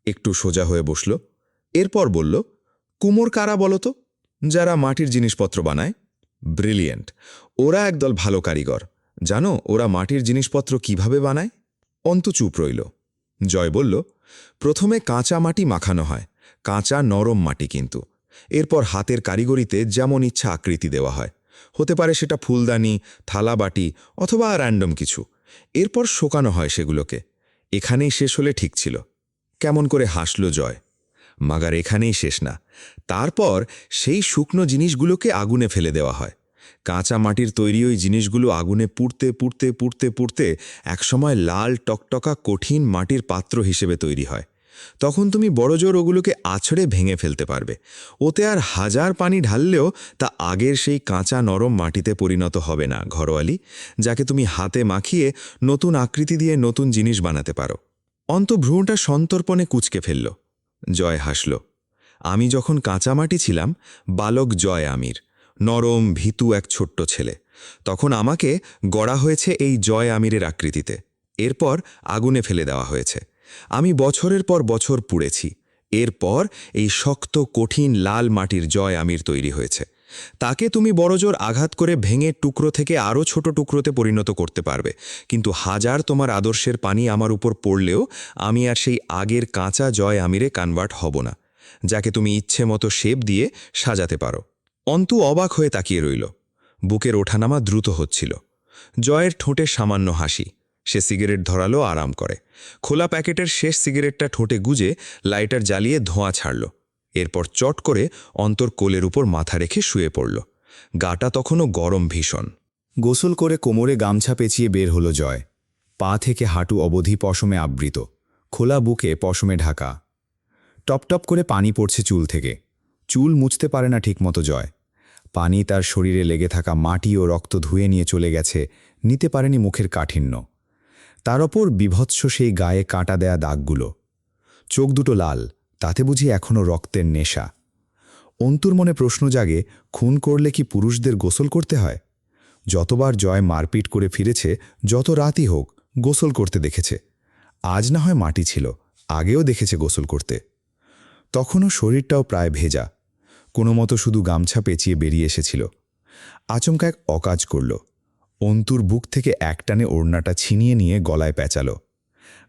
B: একটু সোজা হয়ে বসল, এরপর বলল, কুমোর কারা বলো তো? যারা মাটির জিনিসপত্র বানায়। ব্রিলিয়েন্ট। ওরা একদল ভালো কারিগর। জানো ওরা মাটির জিনিসপত্র কিভাবে বানায়? অন্তু চুপ রইল। জয় বলল, প্রথমে কাঁচা মাটি মাখানো হয়, কাঁচা নরম মাটি কিন্তু। এরপর হাতের কারিগরিতে যেমন ইচ্ছা আকৃতি দেওয়া হয়। হতে পারে সেটা ফুলদানি, থালাবাটি অথবা র্যান্ডম কিছু। এরপর শোকানো হয় সেগুলোকে। এখানেই শেষ হলে ঠিক ছিল। কেমন করে হাসল জয়। মাগার এখানেই শেষ না। তারপর সেই শুকনো জিনিসগুলোকে আগুনে ফেলে দেওয়া হয়। কাঁচা মাটির তৈরি ওই জিনিসগুলো আগুনে পুড়তে পুড়তে পুড়তে পুড়তে একসময় লাল টকটকা কঠিন মাটির পাত্র হিসেবে তৈরি হয়। তখন তুমি বড়জোর ওগুলোকে আছড়ে ভেঙে ফেলতে পারবে। ওতে আর 1000 পানি ঢাললেও তা আগের সেই কাঁচা নরম মাটিতে পরিণত হবে না ঘরোয়ালি, যাকে তুমি হাতে মাখিয়ে নতুন আকৃতি দিয়ে নতুন জিনিস বানাতে পারো। অন্ত ভ্রূটা সন্তর্পণে কুঁচকে ফেলল। জয় হাসল। আমি যখন কাঁচা মাটি ছিলাম, বালক জয় আমির, নরম ভীতু এক ছোট্ট ছেলে, তখন আমাকে গড়া হয়েছে এই জয় আমিরের আকৃতিতে। এরপর আগুনে ফেলে দেওয়া হয়েছে। আমি বছরের পর বছর পুড়েছি। এরপর এই শক্ত কঠিন লাল মাটির জয় আমির তৈরি হয়েছে। তাকে তুমি বড়জোর আঘাত করে ভেঙে টুকরো থেকে আরও ছোট টুকরোতে পরিণত করতে পারবে, কিন্তু 1000 তোমার আদর্শের পানি আমার উপর পড়লেও আমি আর সেই আগের কাঁচা জয় আমিরে কনভার্ট হব না, যাকে তুমি ইচ্ছে মতো শেপ দিয়ে সাজাতে পারো। অন্তু অবাক হয়ে তাকিয়ে রইল। বুকের ওঠানামা দ্রুত হচ্ছিল। জয়ের ঠোঁটে সামান্য হাসি। সে সিগারেট ধরালো, আরাম করে। খোলা প্যাকেটের শেষ সিগারেটটা ঠোঁটে গুজে লাইটার জ্বালিয়ে ধোঁয়া ছাড়ল। এরপর চট করে অন্তর কোলের উপর মাথা রেখে শুয়ে পড়ল। গাটা তখনও গরম ভীষণ।
H: গোসল করে কোমরে গামছা পেঁচিয়ে বের হলো জয়। পা থেকে হাঁটু অবধি পশমে আবৃত, খোলা বুকে পশমে ঢাকা। টপটপ করে পানি পড়ছে চুল থেকে। চুল মুছতে পারে না ঠিকমতো জয়। পানি তার শরীরে লেগে থাকা মাটি ও রক্ত ধুয়ে নিয়ে চলে গেছে, নিতে পারেনি মুখের কাঠিন্য। তার ওপর বিভৎস সেই গায়ে কাঁটা দেয়া দাগগুলো। চোখ দুটো লাল, তাতে বুঝি এখনও রক্তের নেশা। অন্তুর মনে প্রশ্ন জাগে, খুন করলে কি পুরুষদের গোসল করতে হয়? যতবার জয় মারপিট করে ফিরেছে, যত রাতই হোক, গোসল করতে দেখেছে। আজ না হয় মাটি ছিল, আগেও দেখেছে গোসল করতে। তখনও শরীরটাও প্রায় ভেজা। কোনো মতো শুধু গামছা পেঁচিয়ে বেরিয়ে এসেছিল। আচমকা এক অকাজ করল। অন্তুর বুক থেকে একটানে ওড়নাটা ছিনিয়ে নিয়ে গলায় পেঁচালো।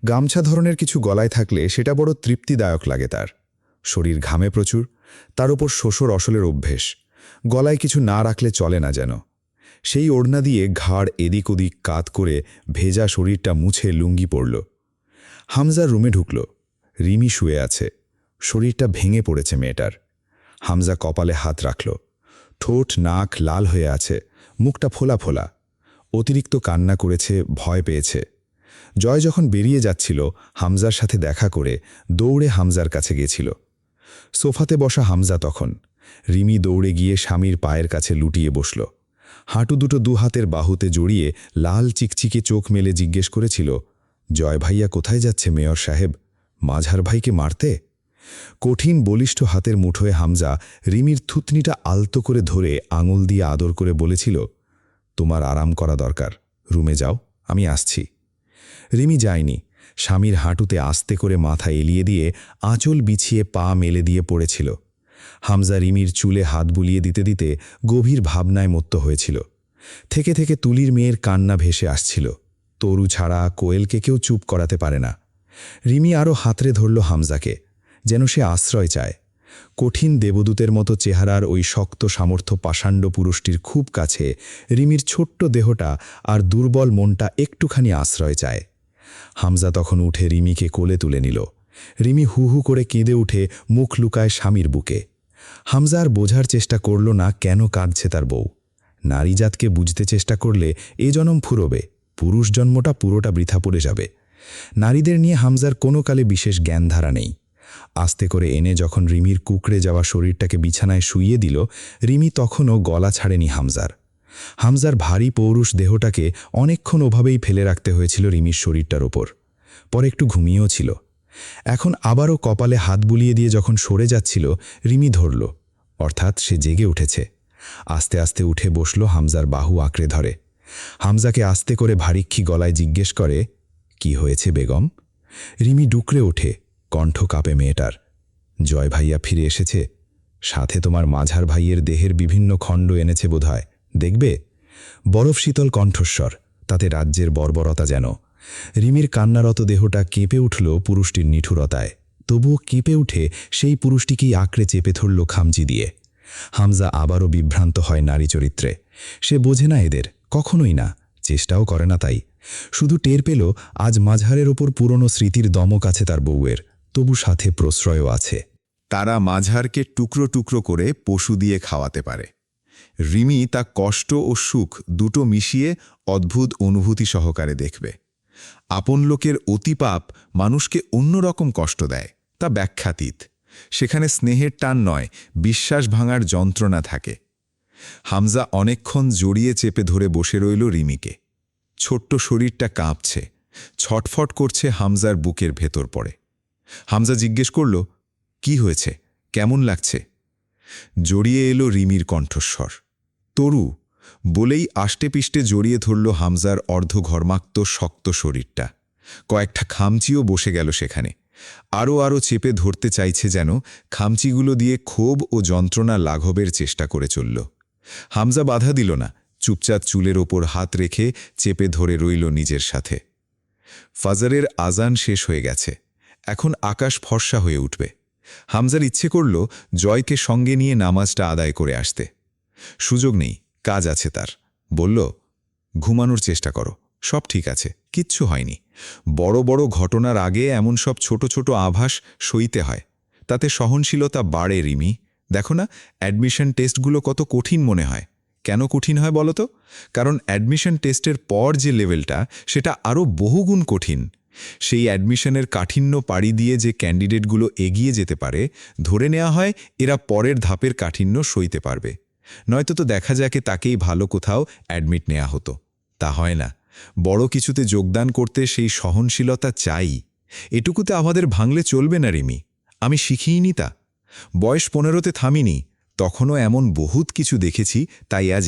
H: গামছা ধরনের কিছু গলায় থাকলে সেটা বড় তৃপ্তিদায়ক লাগে তার। শরীর ঘামে প্রচুর, তার ওপর শ্বশুর অসলের অভ্যেস। গলায় কিছু না রাখলে চলে না যেন। সেই ওড়না দিয়ে ঘাড় এদিক ওদিক কাত করে ভেজা শরীরটা মুছে লুঙ্গি পড়ল। হামজা রুমে ঢুকল। রিমি শুয়ে আছে। শরীরটা ভেঙে পড়েছে মেয়েটার। হামজা কপালে হাত রাখল। ঠোঁট নাক লাল হয়ে আছে, মুখটা ফোলা ফোলা। অতিরিক্ত কান্না করেছে, ভয় পেয়েছে। জয় যখন বেরিয়ে যাচ্ছিল, হামজার সাথে দেখা করে দৌড়ে হামজার কাছে গেছিল। সোফাতে বসা হামজা তখন। রিমি দৌড়ে গিয়ে স্বামীর পায়ের কাছে লুটিয়ে বসল। হাঁটু দুটো দুহাতের বাহুতে জড়িয়ে লাল চিকচিকে চোখ মেলে জিজ্ঞেস করেছিল, জয় ভাইয়া কোথায় যাচ্ছে মেয়র সাহেব? মাঝার ভাইকে মারতে? কঠিন বলিষ্ঠ হাতের মুঠোয় হামজা রিমির থুতনিটা আলতো করে ধরে আঙুল দিয়ে আদর করে বলেছিল, তোমার আরাম করা দরকার, রুমে যাও, আমি আসছি। রিমি যায়নি।
E: স্বামীর হাঁটুতে আস্তে করে মাথা এলিয়ে দিয়ে আঁচল বিছিয়ে পা মেলে দিয়ে পড়েছিল। হামজা রিমির চুলে হাত বুলিয়ে দিতে দিতে গভীর ভাবনায় মত্ত হয়েছিল। থেকে থেকে তুলির মেয়ের কান্না ভেসে আসছিল। তরু ছাড়া কোয়েলকে কেউ চুপ করাতে পারে না। রিমি আরও হাতড়ে ধরল হামজাকে, যেন সে আশ্রয় চায়। কঠিন দেবদূতের মতো চেহারার ওই শক্ত সামর্থ্য পাষাণ্ড পুরুষটির খুব কাছে রিমির ছোট্ট দেহটা আর দুর্বল মনটা একটুখানি আশ্রয় চায়। হামজা তখন উঠে রিমিকে কোলে তুলে নিল। রিমি হু হু করে কেঁদে উঠে মুখ লুকায় স্বামীর বুকে। হামজা আর বোঝার চেষ্টা করল না কেন কাঁদছে তার বউ। নারীজাতকে বুঝতে চেষ্টা করলে এ জনম ফুরবে, পুরুষ জন্মটা পুরোটা বৃথা পড়ে যাবে। নারীদের নিয়ে হামজার কোনো কালে বিশেষ জ্ঞানধারা নেই। আস্তে করে এনে যখন রিমির কুকড়ে যাওয়া শরীরটাকে বিছানায় শুইয়ে দিল, রিমি তখনও গলা ছাড়েনি হামজার। হামজার ভারী পৌরুষ দেহটাকে অনেকক্ষণ ওভাবেই ফেলে রাখতে হয়েছিল রিমির শরীরটার ওপর। পরে একটু ঘুমিয়েও ছিল। এখন আবারও কপালে হাত বুলিয়ে দিয়ে যখন সরে যাচ্ছিল, রিমি ধরল, অর্থাৎ সে জেগে উঠেছে। আস্তে আস্তে উঠে বসল, হামজার বাহু আঁকড়ে ধরে। হামজাকে আস্তে করে ভারিক্ষী গলায় জিজ্ঞেস করে, কি হয়েছে বেগম? রিমি ডুকরে ওঠে, কণ্ঠ কাঁপে মেয়েটার। জয় ভাইয়া ফিরে এসেছে, সাথে তোমার মাঝার ভাইয়ের দেহের বিভিন্ন খণ্ড এনেছে বোধহয়, দেখবে? বরফ শীতল কণ্ঠস্বর, তাতে রাজ্যের বর্বরতা যেন। রিমির কান্নারত দেহটা কেঁপে উঠল পুরুষটির নিঠুরতায়। তবুও কেঁপে উঠে সেই পুরুষটিকেই আঁকড়ে চেপে ধরল খামচি দিয়ে। হামজা আবারও বিভ্রান্ত হয় নারী চরিত্রে। সে বোঝে না এদের, কখনোই না, চেষ্টাও করে না। তাই শুধু টের পেল আজ মাঝারের ওপর পুরনো স্মৃতির দমক আছে তার বউয়ের, তবু সাথে প্রশ্রয়ও আছে।
H: তারা মাঝারকে টুকরো টুকরো করে পশু দিয়ে খাওয়াতে পারে। রিমি তা কষ্ট ও সুখ দুটো মিশিয়ে অদ্ভুত অনুভূতি সহকারে দেখবে। আপন লোকের অতিপাপ মানুষকে অন্যরকম কষ্ট দেয়, তা ব্যাখ্যাতীত। সেখানে স্নেহের টান নয়, বিশ্বাস ভাঙার যন্ত্রণা থাকে। হামজা অনেকক্ষণ জড়িয়ে চেপে ধরে বসে রইল রিমিকে। ছোট্ট শরীরটা কাঁপছে, ছটফট করছে হামজার বুকের ভেতর পড়ে। হামজা জিজ্ঞেস করল, কি হয়েছে, কেমন লাগছে? জড়িয়ে এলো রিমির কণ্ঠস্বর। তরু বলেই আষ্টেপিষ্টে জড়িয়ে ধরল হামজার অর্ধঘর্মাক্ত শক্ত শরীরটা। কয়েকটা খামচিও বসে গেল সেখানে। আরও চেপে ধরতে চাইছে, যেন খামচিগুলো দিয়ে ক্ষোভ ও যন্ত্রণা লাঘবের চেষ্টা করে চলল। হামজা বাধা দিল না, চুপচাপ চুলের ওপর হাত রেখে চেপে ধরে রইল নিজের সাথে। ফাজরের আজান শেষ হয়ে গেছে, এখন আকাশ ফর্সা হয়ে উঠবে। হামজার ইচ্ছে করল জয়কে সঙ্গে নিয়ে নামাজটা আদায় করে আসতে। সুযোগ নেই, কাজ আছে তার। বলল, ঘুমানোর চেষ্টা করো, সব ঠিক আছে, কিচ্ছু হয়নি। বড় বড় ঘটনার আগে এমন সব ছোট ছোট আভাস সইতে হয়, তাতে সহনশীলতা বাড়ে। রিমি, দেখো না অ্যাডমিশন টেস্টগুলো কত কঠিন মনে হয়। কেন কঠিন হয় বলো তো? কারণ অ্যাডমিশন টেস্টের পর যে লেভেলটা, সেটা আরও বহুগুণ কঠিন। সেই অ্যাডমিশনের কাঠিন্য পাড়ি দিয়ে যে ক্যান্ডিডেটগুলো এগিয়ে যেতে পারে, ধরে নেওয়া হয় এরা পরের ধাপের কাঠিন্য সইতে পারবে। নয়তো তো দেখা যাকে তাকেই ভালো কোথাও অ্যাডমিট নেওয়া হতো। তা হয় না। বড় কিছুতে যোগদান করতে সেই সহনশীলতা চাই। এটুকুতে আমাদের ভাঙলে চলবে না রিমি। আমি শিখিনি তা। বয়স 15তে থামিনি, তখনও এমন বহুত কিছু দেখেছি, তাই আজ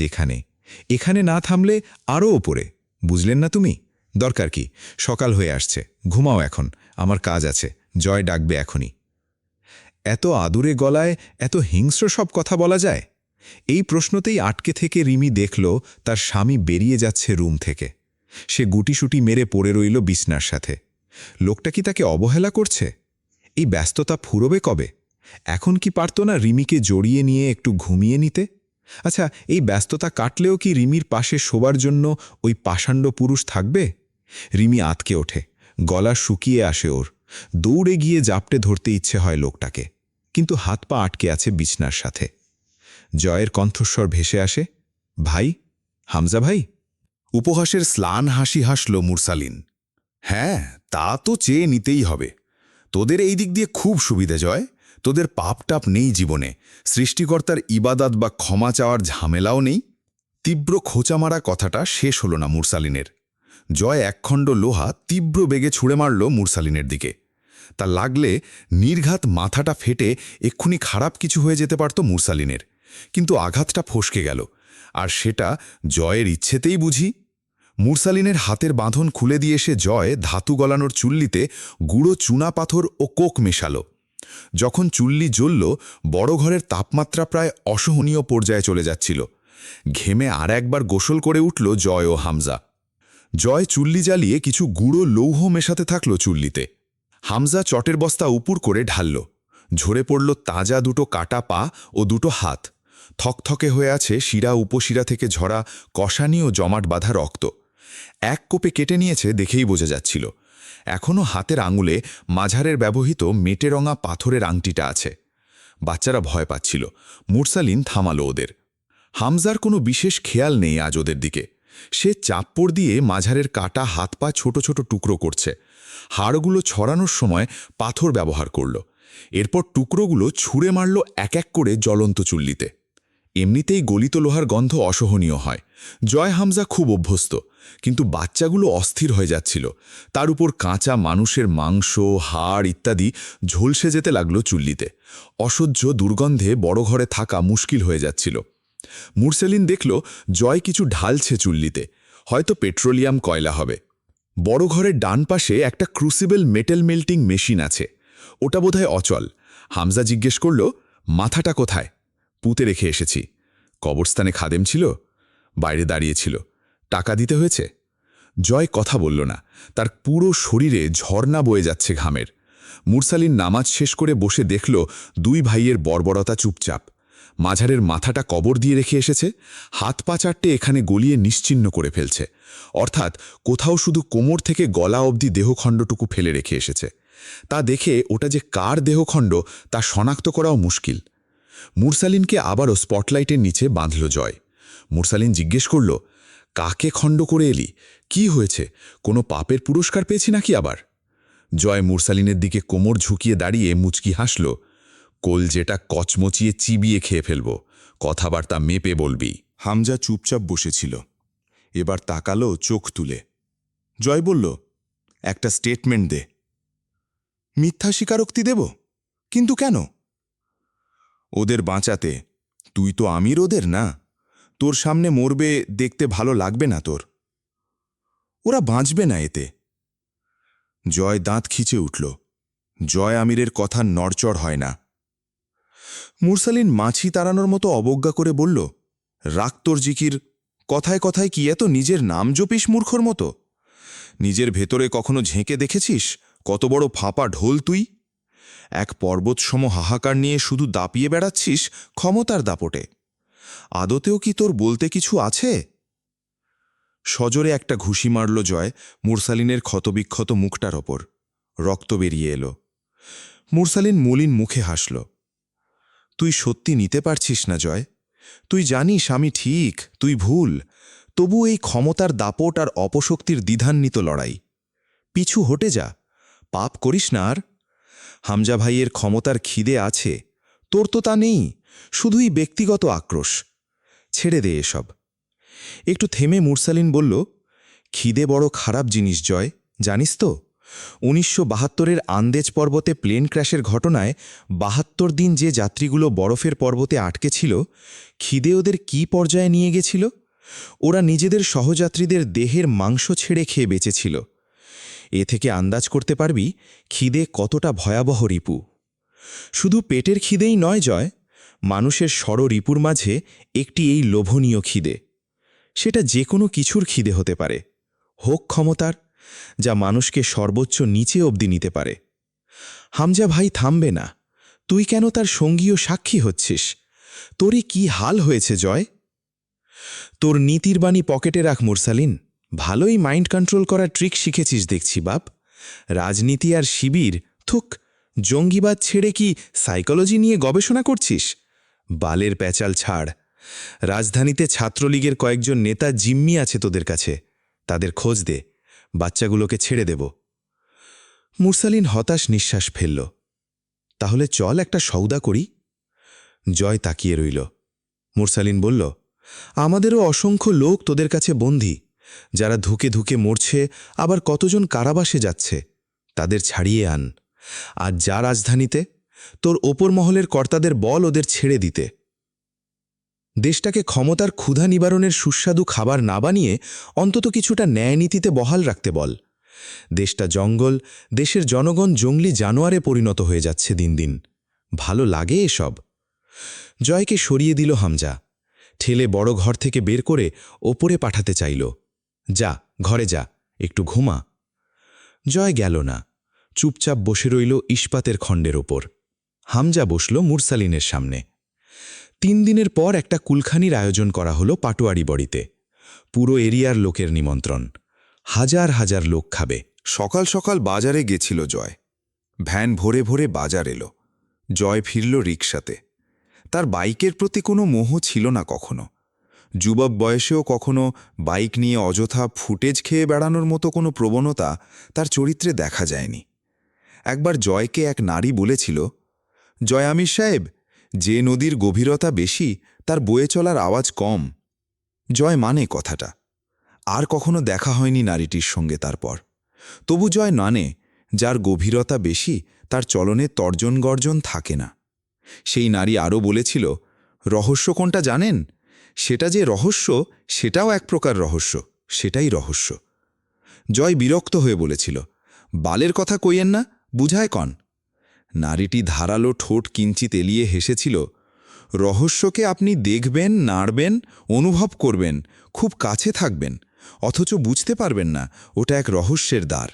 H: এখানে না থামলে আরও ওপরে। বুঝলেন না তুমি? দরকার কি? সকাল হয়ে আসছে, ঘুমাও এখন, আমার কাজ আছে। জয় ডাকবে এখনই। এত আদুরে গলায় এত হিংস্র সব কথা বলা যায়? এই প্রশ্নতেই আটকে থেকে রিমি দেখল তার স্বামী বেরিয়ে যাচ্ছে রুম থেকে। সে গুটিসুটি মেরে পড়ে রইল বিছনার সাথে। লোকটা কি তাকে অবহেলা করছে? এই ব্যস্ততা ফুরবে কবে? এখন কি পারত না রিমিকে জড়িয়ে নিয়ে একটু ঘুমিয়ে নিতে? আচ্ছা, এই ব্যস্ততা কাটলেও কি রিমির পাশে শোবার জন্য ওই পাষাণ্ড পুরুষ থাকবে? রিমি আতকে ওঠে, গলা শুকিয়ে আসে ওর। দৌড়ে গিয়ে জাপটে ধরতে ইচ্ছে হয় লোকটাকে, কিন্তু হাত পা আটকে আছে বিছনার সাথে। জয়ের কণ্ঠস্বর ভেসে আসে, ভাই, হামজা ভাই।
J: উপহাসের স্লান হাসি হাসল মুরসালিন। হ্যাঁ, তা তো চেয়ে নিতেই হবে। তোদের এই দিক দিয়ে খুব সুবিধা জয়। তোদের পাপটাপ নেই জীবনে, সৃষ্টিকর্তার ইবাদত বা ক্ষমা চাওয়ার ঝামেলাও নেই। তীব্র খোঁচা মারা কথাটা শেষ হল না মুরসালিনের। জয় একখণ্ড লোহা তীব্র বেগে ছুঁড়ে মারল মুরসালিনের দিকে। তা লাগলে নির্ঘাত মাথাটা ফেটে এক্ষুনি খারাপ কিছু হয়ে যেতে পারত মুরসালিনের, কিন্তু আঘাতটা ফসকে গেল। আর সেটা জয়ের ইচ্ছেতেই বুঝি। মুরসালিনের হাতের বাঁধন খুলে দিয়ে এসে জয় ধাতু গলানোর চুল্লিতে গুঁড়ো চুনা পাথর ও কোক মেশালো। যখন চুল্লি জ্বলল, বড় ঘরের তাপমাত্রা প্রায় অসহনীয় পর্যায়ে চলে যাচ্ছিল। ঘেমে আর একবার গোসল করে উঠল জয় ও হামজা। জয় চুল্লি জ্বালিয়ে কিছু গুঁড়ো লৌহ মেশাতে থাকল চুল্লিতে। হামজা চটের বস্তা উপুর করে ঢালল। ঝরে পড়ল তাজা দুটো কাটা পা ও দুটো হাত। থকথকে হয়ে আছে শিরা উপশিরা থেকে ঝরা কষানি ও জমাট বাঁধা রক্ত। এক কোপে কেটে নিয়েছে দেখেই বোঝা যাচ্ছিল। এখনও হাতের আঙুলে মাঝারের ব্যবহৃত মেটে রঙা পাথরের আংটিটা আছে। বাচ্চারা ভয় পাচ্ছিল। মুরসালিন থামালো ওদের। হামজার কোনো বিশেষ খেয়াল নেই আজ ওদের দিকে। সে চাপ্পড় দিয়ে মাঝারের কাটা হাত পা ছোট ছোট টুকরো করছে। হাড়গুলো ছড়ানোর সময় পাথর ব্যবহার করল। এরপর টুকরোগুলো ছুঁড়ে মারল এক এক করে জ্বলন্ত চুল্লিতে। এমনিতেই গলিত লোহার গন্ধ অসহনীয় হয়। জয় হামজা খুব অভ্যস্ত, কিন্তু বাচ্চাগুলো অস্থির হয়ে যাচ্ছিল। তার উপর কাঁচা মানুষের মাংস, হাড় ইত্যাদি ঝলসে যেতে লাগলো চুল্লিতে। অসহ্য দুর্গন্ধে বড় ঘরে থাকা মুশকিল হয়ে যাচ্ছিল। মুরসেলিন দেখল জয় কিছু ঢালছে চুল্লিতে, হয়তো পেট্রোলিয়াম কয়লা হবে। বড় ঘরের ডান পাশে একটা ক্রুসিবল মেটাল মেল্টিং মেশিন আছে, ওটা বোধহয় অচল। হামজা জিজ্ঞেস করল, মাথাটা কোথায়? পুঁতে রেখে এসেছি। কবরস্থানে খাদেম ছিল? বাইরে দাঁড়িয়েছিল। টাকা দিতে হয়েছে? জয় কথা বলল না। তার পুরো শরীরে ঝর্ণা বয়ে যাচ্ছে ঘামের। মুরসালিন নামাজ শেষ করে বসে দেখল দুই ভাইয়ের বর্বরতা চুপচাপ। মাঝারের মাথাটা কবর দিয়ে রেখে এসেছে, হাত পা চারটে এখানে গলিয়ে নিশ্চিহ্ন করে ফেলছে। অর্থাৎ কোথাও শুধু কোমর থেকে গলা অবধি দেহখণ্ডটুকু ফেলে রেখে এসেছে। তা দেখে ওটা যে কার দেহখণ্ড তা শনাক্ত করাও মুশকিল। মুরসালিনকে আবারও স্পটলাইটের নিচে বাঁধল জয়। মুরসালিন জিজ্ঞেস করল, কাকে খণ্ড করে এলি? কি হয়েছে? কোনো পাপের পুরস্কার পেয়েছি নাকি আবার? জয় মুরসালিনের দিকে কোমর ঝুঁকিয়ে দাঁড়িয়ে মুচকি হাসল। কলজেটা কচমচিয়ে চিবিয়ে খেয়ে ফেলব, কথাবার্তা মেপে বলবি।
B: হামজা চুপচাপ বসেছিল। এবার তাকালো চোখ তুলে। জয় বলল, একটা স্টেটমেন্ট দে। মিথ্যা স্বীকারোক্তি দেব? কিন্তু কেন? ওদের বাঁচাতে। তুই তো আমির ওদের না। তোর সামনে মরবে দেখতে ভালো লাগবে না তোর? ওরা বাঁচবে না এতে। জয় দাঁত খিচে উঠল। জয় আমিরের কথা নড়চড় হয় না। মুরসালিন মাছি তাড়ানোর মতো অবজ্ঞা করে বলল, রাখ তোর জিকির। কথায় কথায় কি এত নিজের নাম জপিস মূর্খর মতো? নিজের ভেতরে কখনো ঝেঁকে দেখেছিস কত বড় ফাঁপা ঢোল তুই? এক পর্বতসম হাহাকার নিয়ে শুধু দাপিয়ে বেড়াচ্ছিস ক্ষমতার দাপটে। আদতেও কি তোর বলতে কিছু আছে? সজোরে একটা ঘুষি মারল জয় মুরসালিনের ক্ষতবিক্ষত মুখটার ওপর। রক্ত বেরিয়ে এলো। মুরসালিন মলিন মুখে হাসল। তুই সত্যি নিতে পারছিস না জয়। তুই জানিস আমি ঠিক, তুই ভুল। তবু এই ক্ষমতার দাপট আর অপশক্তির দ্বিধান্বিত লড়াই। পিছু হটে যা, পাপ করিস না আর। হামজা ভাইয়ের ক্ষমতার খিদে আছে, তোর তো তা নেই, শুধুই ব্যক্তিগত আক্রোশ। ছেড়ে দে এসব। একটু থেমে মুরসালিন বলল, খিদে বড় খারাপ জিনিস জয়, জানিস তো? 1972-এর আন্দেজ পর্বতে প্লেন ক্র্যাশের ঘটনায় 72 দিন যে যাত্রীগুলো বরফের পর্বতে আটকে ছিল, খিদে ওদের কী পর্যায়ে নিয়ে গেছিল? ওরা নিজেদের সহযাত্রীদের দেহের মাংস ছেড়ে খেয়ে বেঁচেছিল। এ থেকে আন্দাজ করতে পারবি খিদে কতটা ভয়াবহ রিপু। শুধু পেটের খিদেই নয় জয়, মানুষের ষড় রিপুর মাঝে একটি এই লোভনীয় খিদে। সেটা যে কোনো কিছুর খিদে হতে পারে, হোক ক্ষমতার, যা মানুষকে সর্বোচ্চ নিচে অবধি নিতে পারে। হামজা ভাই থামবে না। তুই কেন তার সঙ্গী ও সাক্ষী হচ্ছিস? তোরই কি হাল হয়েছে জয়? তোর নীতির বাণী পকেটে রাখ মুরসালিন। ভালোই মাইন্ড কন্ট্রোল করার ট্রিক শিখেছিস দেখছি বাপ। রাজনীতি আর শিবির, থুক, জঙ্গিবাদ ছেড়ে কি সাইকোলজি নিয়ে গবেষণা করছিস? বালের প্যাচাল ছাড়। রাজধানীতে ছাত্রলীগের কয়েকজন নেতা জিম্মি আছে তোদের কাছে, তাদের খোঁজ দে, বাচ্চাগুলোকে ছেড়ে দেব। মুরসালিন হতাশ নিঃশ্বাস ফেলল। তাহলে চল একটা সওদা করি। জয় তাকিয়ে রইল। মুরসালিন বলল, আমাদেরও অসংখ্য লোক তোদের কাছে বন্দী, যারা ধুকে ধুকে মরছে, আবার কতজন কারাবাসে যাচ্ছে। তাদের ছাড়িয়ে আন। আর যা রাজধানীতে, তোর ওপর মহলের কর্তাদের বল ওদের ছেড়ে দিতে।
E: দেশটাকে ক্ষমতার ক্ষুধা নিবারণের সুস্বাদু খাবার না বানিয়ে অন্তত কিছুটা ন্যায়নীতিতে বহাল রাখতে বল। দেশটা জঙ্গল, দেশের জনগণ জঙ্গলি জানোয়ারে পরিণত হয়ে যাচ্ছে দিন দিন। ভালো লাগে এসব? জয়কে সরিয়ে দিল হামজা। ঠেলে বড় ঘর থেকে বের করে ওপরে পাঠাতে চাইল। যা, ঘরে যা, একটু ঘুমা। জয় গেল না, চুপচাপ বসে রইল ইস্পাতের খণ্ডের ওপর। হামজা বসল মুরসালিনের সামনে। 3 দিনের পর একটা কুলখানির আয়োজন করা হলো পাটোয়ারি বাড়িতে। পুরো এরিয়ার লোকের নিমন্ত্রণ। হাজার হাজার লোক খাবে।
B: সকাল সকাল বাজারে গেছিল জয়। ভ্যান ভরে ভরে বাজার এলো। জয় ফিরল রিকশাতে। তার বাইকের প্রতি কোনো মোহ ছিল না কখনো। যুবক বয়সেও কখনো বাইক নিয়ে অযথা ফুটেজ খেয়ে বেড়ানোর মতো কোনো প্রবণতা তার চরিত্রে দেখা যায়নি। একবার জয়কে এক নারী বলেছিল, জয় আমির সাহেব, যে নদীর গভীরতা বেশি তার বয়ে চলার আওয়াজ কম। জয় মানে কথাটা। আর কখনো দেখা হয়নি নারীটির সঙ্গে তারপর। তবু জয় মানে, যার গভীরতা বেশি তার চলনে তর্জন গর্জন থাকে না। সেই নারী আরও বলেছিল, রহস্য কোনটা জানেন? সেটা যে রহস্য সেটাও এক প্রকার রহস্য, সেটাই রহস্য। জয় বিরক্ত হয়ে বলেছিল, বালের কথা কইয়েন না, বুঝায় কন। নারীটি ধারালো ঠোঁট কিঞ্চিত এলিয়ে হেসেছিল, রহস্যকে আপনি দেখবেন, নাড়বেন, অনুভব করবেন, খুব কাছে থাকবেন, অথচ বুঝতে পারবেন না ওটা এক রহস্যের দ্বার।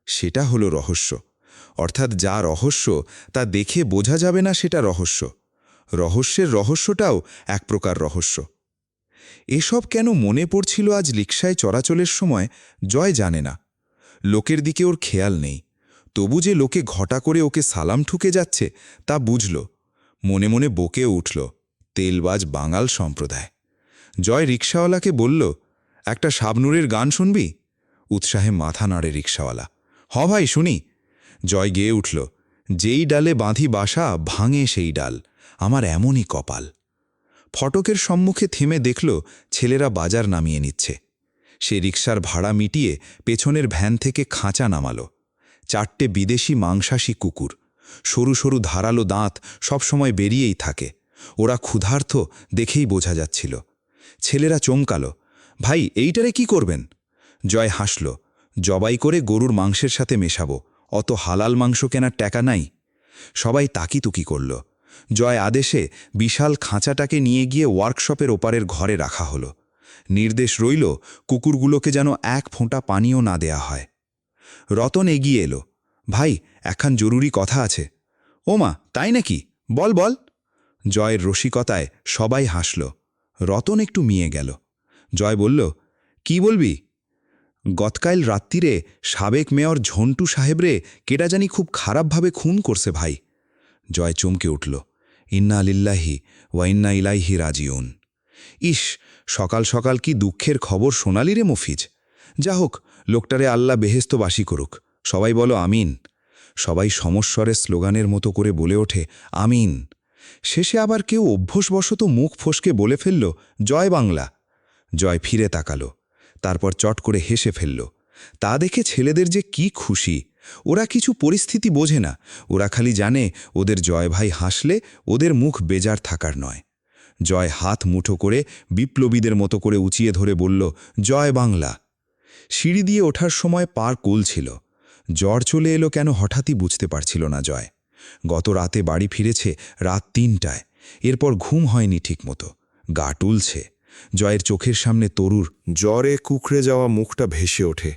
B: সেটা হলো রহস্য। অর্থাৎ যা রহস্য তা দেখে বোঝা যাবে না সেটা রহস্য। রহস্যের রহস্যটাও এক প্রকার রহস্য। এসব কেন মনে পড়ছিল আজ রিকশায় চলাচলের সময় জয় জানে না। লোকের দিকে ওর খেয়াল নেই। তবু যে লোকে ঘটা করে ওকে সালাম ঠুকে যাচ্ছে তা বুঝল। মনে মনে বকে উঠল, তেলবাজ বাঙাল সম্প্রদায়। জয় রিকশাওয়ালাকে বলল, একটা শাবনূরের গান শুনবি? উৎসাহে মাথা নাড়ে রিকশাওয়ালা। হ ভাই, শুনি। জয় গেয়ে উঠল, যেই ডালে বাঁধি বাসা ভাঙে সেই ডাল, আমার এমনই কপাল। ফটকের সম্মুখে থেমে দেখল ছেলেরা বাজার নামিয়ে নিচ্ছে। সে রিকশার ভাড়া মিটিয়ে পেছনের ভ্যান থেকে খাঁচা নামালো। 4টে বিদেশি মাংসাশী কুকুর, সরু সরু ধারালো দাঁত সবসময় বেরিয়েই থাকে। ওরা ক্ষুধার্ত দেখেই বোঝা যাচ্ছিল। ছেলেরা চমকালো, ভাই এইটারে কি করবেন? জয় হাসল, জবাই করে গরুর মাংসের সাথে মেশাবো, অত হালাল মাংস কেনার টাকা নাই। সবাই তাকিতুকি করল। জয় আদেশে বিশাল খাঁচাটাকে নিয়ে গিয়ে ওয়ার্কশপের ওপারের ঘরে রাখা হলো। নির্দেশ রইল কুকুরগুলোকে যেন এক ফোঁটা পানিও না দেয়া হয়। রতন এগিয়ে এলো, ভাই একখান জরুরি কথা আছে। ওমা, তাই নাকি? বল বল। জয়ের রসিকতায় সবাই হাসল। রতন একটু মিয়ে গেল। জয় বলল, কি বলবি? গতকাল রাত্রিরে সাবেক মেয়র ঝন্টু সাহেবরে কেটা জানি খুব খারাপভাবে খুন করছে ভাই। জয় চমকে উঠল, ইন্না লিল্লাহি ওয়া ইন্না ইলাইহি রাজিউন। ইস, সকাল সকাল কি দুঃখের খবর শোনালি রে মফিজ। যা হোক, লোকটারে আল্লাহ বেহেস্তবাসী করুক। সবাই বলো আমিন। সবাই সমস্বরে স্লোগানের মতো করে বলে ওঠে আমিন। শেষে আবার কেউ অভ্যসবশত মুখ ফসকে বলে ফেলল, জয় বাংলা। জয় ফিরে তাকালো, তারপর চট করে হেসে ফেলল। তা দেখে ছেলেদের যে কি খুশি। ওরা কিছু পরিস্থিতি বোঝে না। ওরা খালি জানে ওদের জয় ভাই হাসলে ওদের মুখ বেজার থাকার নয়। জয় হাত মুঠো করে বিপ্লবীদের মতো করে উঁচিয়ে ধরে বলল, জয় বাংলা। সিঁড়ি দিয়ে ওঠার সময় পার কুলছিল। জ্বর চলে এলো কেন হঠাৎই বুঝতে পারছিল না জয়। গত রাতে বাড়ি ফিরেছে রাত 3টায়। এরপর ঘুম হয়নি ঠিকমতো, গা টুলছে। জয়ের চোখের সামনে তরুর
D: জ্বরে কুকড়ে যাওয়া মুখটা ভেসে ওঠে,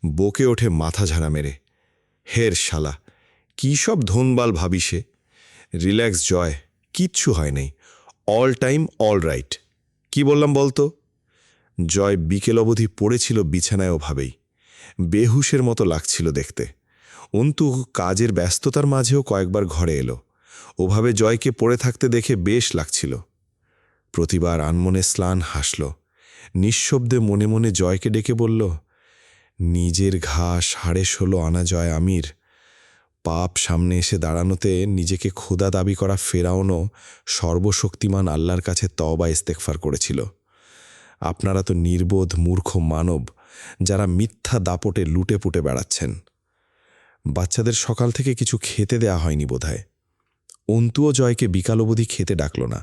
D: বকে ওঠে মাথা ঝাড়া মেরে। হের শালা, কী সব ধনবাল ভাবি সে। রিল্যাক্স জয়, কিচ্ছু হয় নাই, অল টাইম অল রাইট। কি বললাম বলতো? জয় বিকেল অবধি পড়েছিল বিছানায় ওভাবেই। বেহুশের মতো লাগছিল দেখতে। অন্তু কাজের ব্যস্ততার মাঝেও কয়েকবার ঘরে এলো। ওভাবে জয়কে পড়ে থাকতে দেখে বেশ লাগছিল। প্রতিবার আনমনে স্লান হাসল। নিঃশব্দে মনে মনে জয়কে ডেকে বলল, নিজের ঘা সাড়ে 16 আনা জয় আমির। পাপ সামনে এসে দাঁড়ানোতে নিজেকে খোদা দাবি করা ফেরাউনও সর্বশক্তিমান আল্লাহর কাছে তওবা ইস্তেগফার করেছিল। আপনারা তো নির্বোধ মূর্খ মানব, যারা মিথ্যা দাপটে লুটে পুটে বেড়াচ্ছেন। বাচ্চাদের সকাল থেকে কিছু খেতে দেয়া হয়নি বোধহয়। অন্তুও জয়কে বিকাল অবধি খেতে ডাকল না,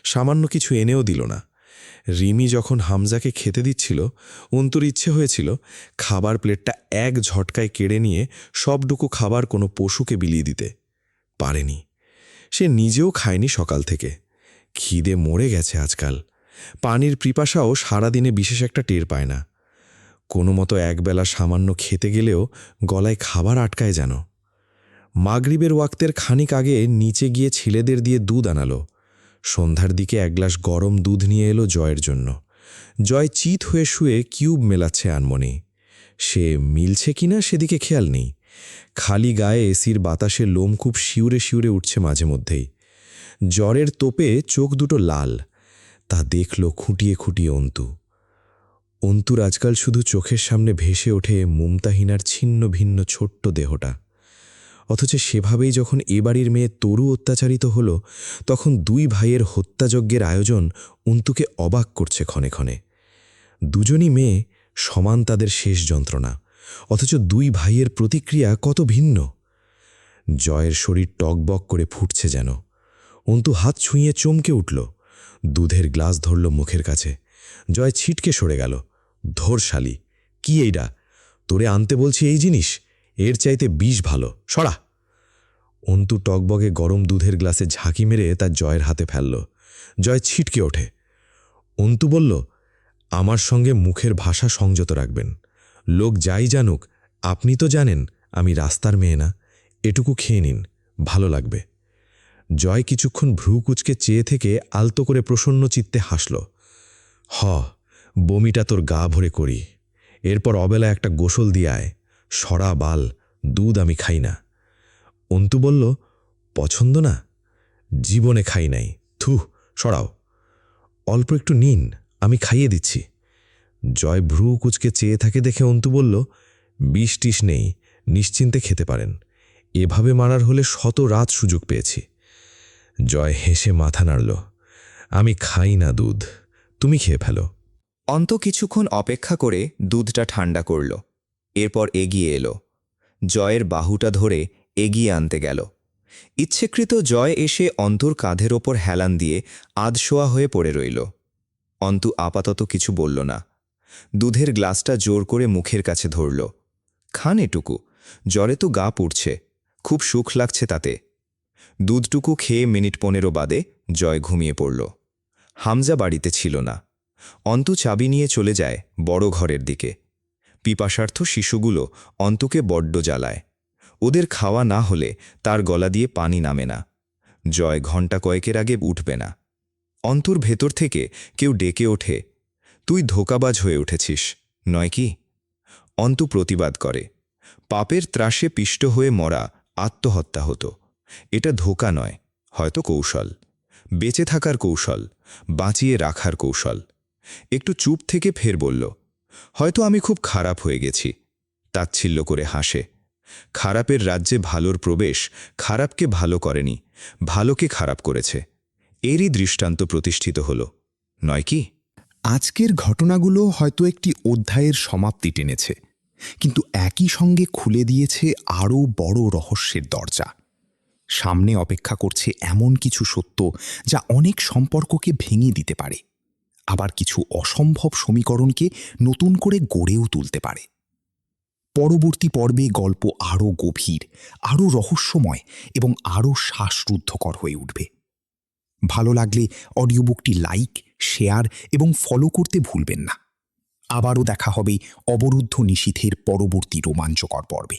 E: সামান্য কিছু এনেও দিল না। রিমি যখন হামজাকে খেতে দিচ্ছিল, অন্তুর ইচ্ছে হয়েছিল খাবার প্লেটটা এক ঝটকায় কেড়ে নিয়ে সবটুকু খাবার কোনো পশুকে বিলিয়ে দিতে। পারেনি। সে নিজেও খায়নি সকাল থেকে। খিদে মরে গেছে আজকাল। পানির পিপাসাও সারাদিনে বিশেষ একটা টের পায় না। কোনো মতো একবেলা সামান্য খেতে গেলেও গলায় খাবার আটকায় যেন। মাগরিবের ওয়াক্তের খানিক আগে নিচে গিয়ে ছেলেদের দিয়ে দুধ আনালো। সন্ধ্যার দিকে এক গ্লাস গরম দুধ নিয়ে এলো জয়ের জন্য। জয় চিত হয়ে শুয়ে কিউব মেলাচ্ছে আনমনে। সে মিলছে কিনা সেদিকে খেয়াল নেই। খালি গায়ে এসির বাতাসে লোম খুব শিউরে শিউরে উঠছে মাঝে মধ্যেই। জ্বরের তোপে চোখ দুটো লাল। তা দেখল খুঁটিয়ে খুঁটিয়ে অন্তু। অন্তুর আজকাল শুধু চোখের সামনে ভেসে ওঠে মমতাহীনার ছিন্ন ভিন্ন ছোট্ট দেহটা। অথচ সেভাবেই যখন এ বাড়ির মেয়ে তরু অত্যাচারিত হল, তখন দুই ভাইয়ের হত্যাযজ্ঞের আয়োজন অন্তুকে অবাক করছে ক্ষণে ক্ষণে। দুজনই মেয়ে, সমান তাদের শেষ যন্ত্রণা, অথচ দুই ভাইয়ের প্রতিক্রিয়া কত ভিন্ন। জয়ের শরীর টকবক করে ফুটছে যেন। অন্তু হাত ছুঁয়ে চমকে উঠল। দুধের গ্লাস ধরল মুখের কাছে। জয় ছিটকে সরে গেল। ধর শালি, কি এইডা? তোরে আনতে বলছি এই জিনিস? এর চাইতে বিষ ভালো, সরা। অন্তু টকবগে গরম দুধের গ্লাসে ঝাঁকি মেরে তার জয়ের হাতে ফেলল। জয় ছিটকে ওঠে। অন্তু বলল, আমার সঙ্গে মুখের ভাষা সংযত রাখবেন। লোক যাই জানুক, আপনি তো জানেন আমি রাস্তার মেয়ে না। এটুকু খেয়ে নিন, ভালো লাগবে। জয় কিছুক্ষণ ভ্রু কুচকে চেয়ে থেকে আলতো করে প্রসন্ন চিত্তে হাসল। বমিটা তোর গা ভরে করি। এরপর অবেলা একটা গোসল দিয়ে আয়। সরা বাল, দুধ আমি খাই না। অন্তু বলল, পছন্দ না? জীবনে খাই নাই। থু, সরাও। অল্প একটু নিন, আমি খাইয়ে দিচ্ছি। জয় ভ্রু কুচকে চেয়ে থাকে দেখে অন্তু বলল, বিষ টিস নেই, নিশ্চিন্তে খেতে পারেন। এভাবে মারার হলে শত রাত সুযোগ পেয়েছি। জয় হেসে মাথা নাড়ল। আমি খাই না দুধ, তুমি খেয়ে ফেলো।
I: অন্ত কিছুক্ষণ অপেক্ষা করে দুধটা ঠান্ডা করল। এরপর এগিয়ে এলো। জয়ের বাহুটা ধরে এগিয়ে আনতে গেল। ইচ্ছেকৃত জয় এসে অন্তুর কাঁধের ওপর হেলান দিয়ে আধশোয়া হয়ে পড়ে রইল। অন্তু আপাতত কিছু বলল না। দুধের গ্লাসটা জোর করে মুখের কাছে ধরল। খান এটুকু, জ্বরে তো গা পুড়ছে, খুব সুখ লাগছে তাতে। দুধটুকু খেয়ে মিনিট 15 বাদে জয় ঘুমিয়ে পড়ল। হামজা বাড়িতে ছিল না। অন্তু চাবি নিয়ে চলে যায় বড় ঘরের দিকে। পিপাসার্থ শিশুগুলো অন্তুকে বড্ড জ্বালায়। ওদের খাওয়া না হলে তার গলা দিয়ে পানি নামে না। জয় ঘণ্টা কয়েকের আগে উঠবে না। অন্তুর ভেতর থেকে কেউ ডেকে ওঠে, তুই ধোঁকাবাজ হয়ে উঠেছিস, নয় কি? অন্তু প্রতিবাদ করে, পাপের ত্রাসে পিষ্ট হয়ে মরা আত্মহত্যা হতো। এটা ধোঁকা নয়, হয়তো কৌশল, বেঁচে থাকার কৌশল, বাঁচিয়ে রাখার কৌশল। একটু চুপ থেকে ফের বলল, হয়তো আমি খুব খারাপ হয়ে গেছি। তাচ্ছিল্য করে হাসে। খারাপের রাজ্যে ভালোর প্রবেশ খারাপকে ভালো করেনি, ভালোকে খারাপ করেছে। এরই দৃষ্টান্ত প্রতিষ্ঠিত হল, নয় কি?
A: আজকের ঘটনাগুলো হয়তো একটি অধ্যায়ের সমাপ্তি টেনেছে, কিন্তু একই সঙ্গে খুলে দিয়েছে আরও বড় রহস্যের দরজা। সামনে অপেক্ষা করছে এমন কিছু সত্য যা অনেক সম্পর্ককে ভেঙে দিতে পারে, আবার কিছু অসম্ভব সমীকরণকে নতুন করে গড়েও তুলতে পারে। পরবর্তী পর্বে গল্প আরও গভীর, আরও রহস্যময় এবং আরও শ্বাসরুদ্ধকর হয়ে উঠবে। ভালো লাগলে অডিও বুকটি লাইক, শেয়ার এবং ফলো করতে ভুলবেন না। আবারও দেখা হবে অবরুদ্ধ নিশীথের পরবর্তী রোমাঞ্চকর পর্বে।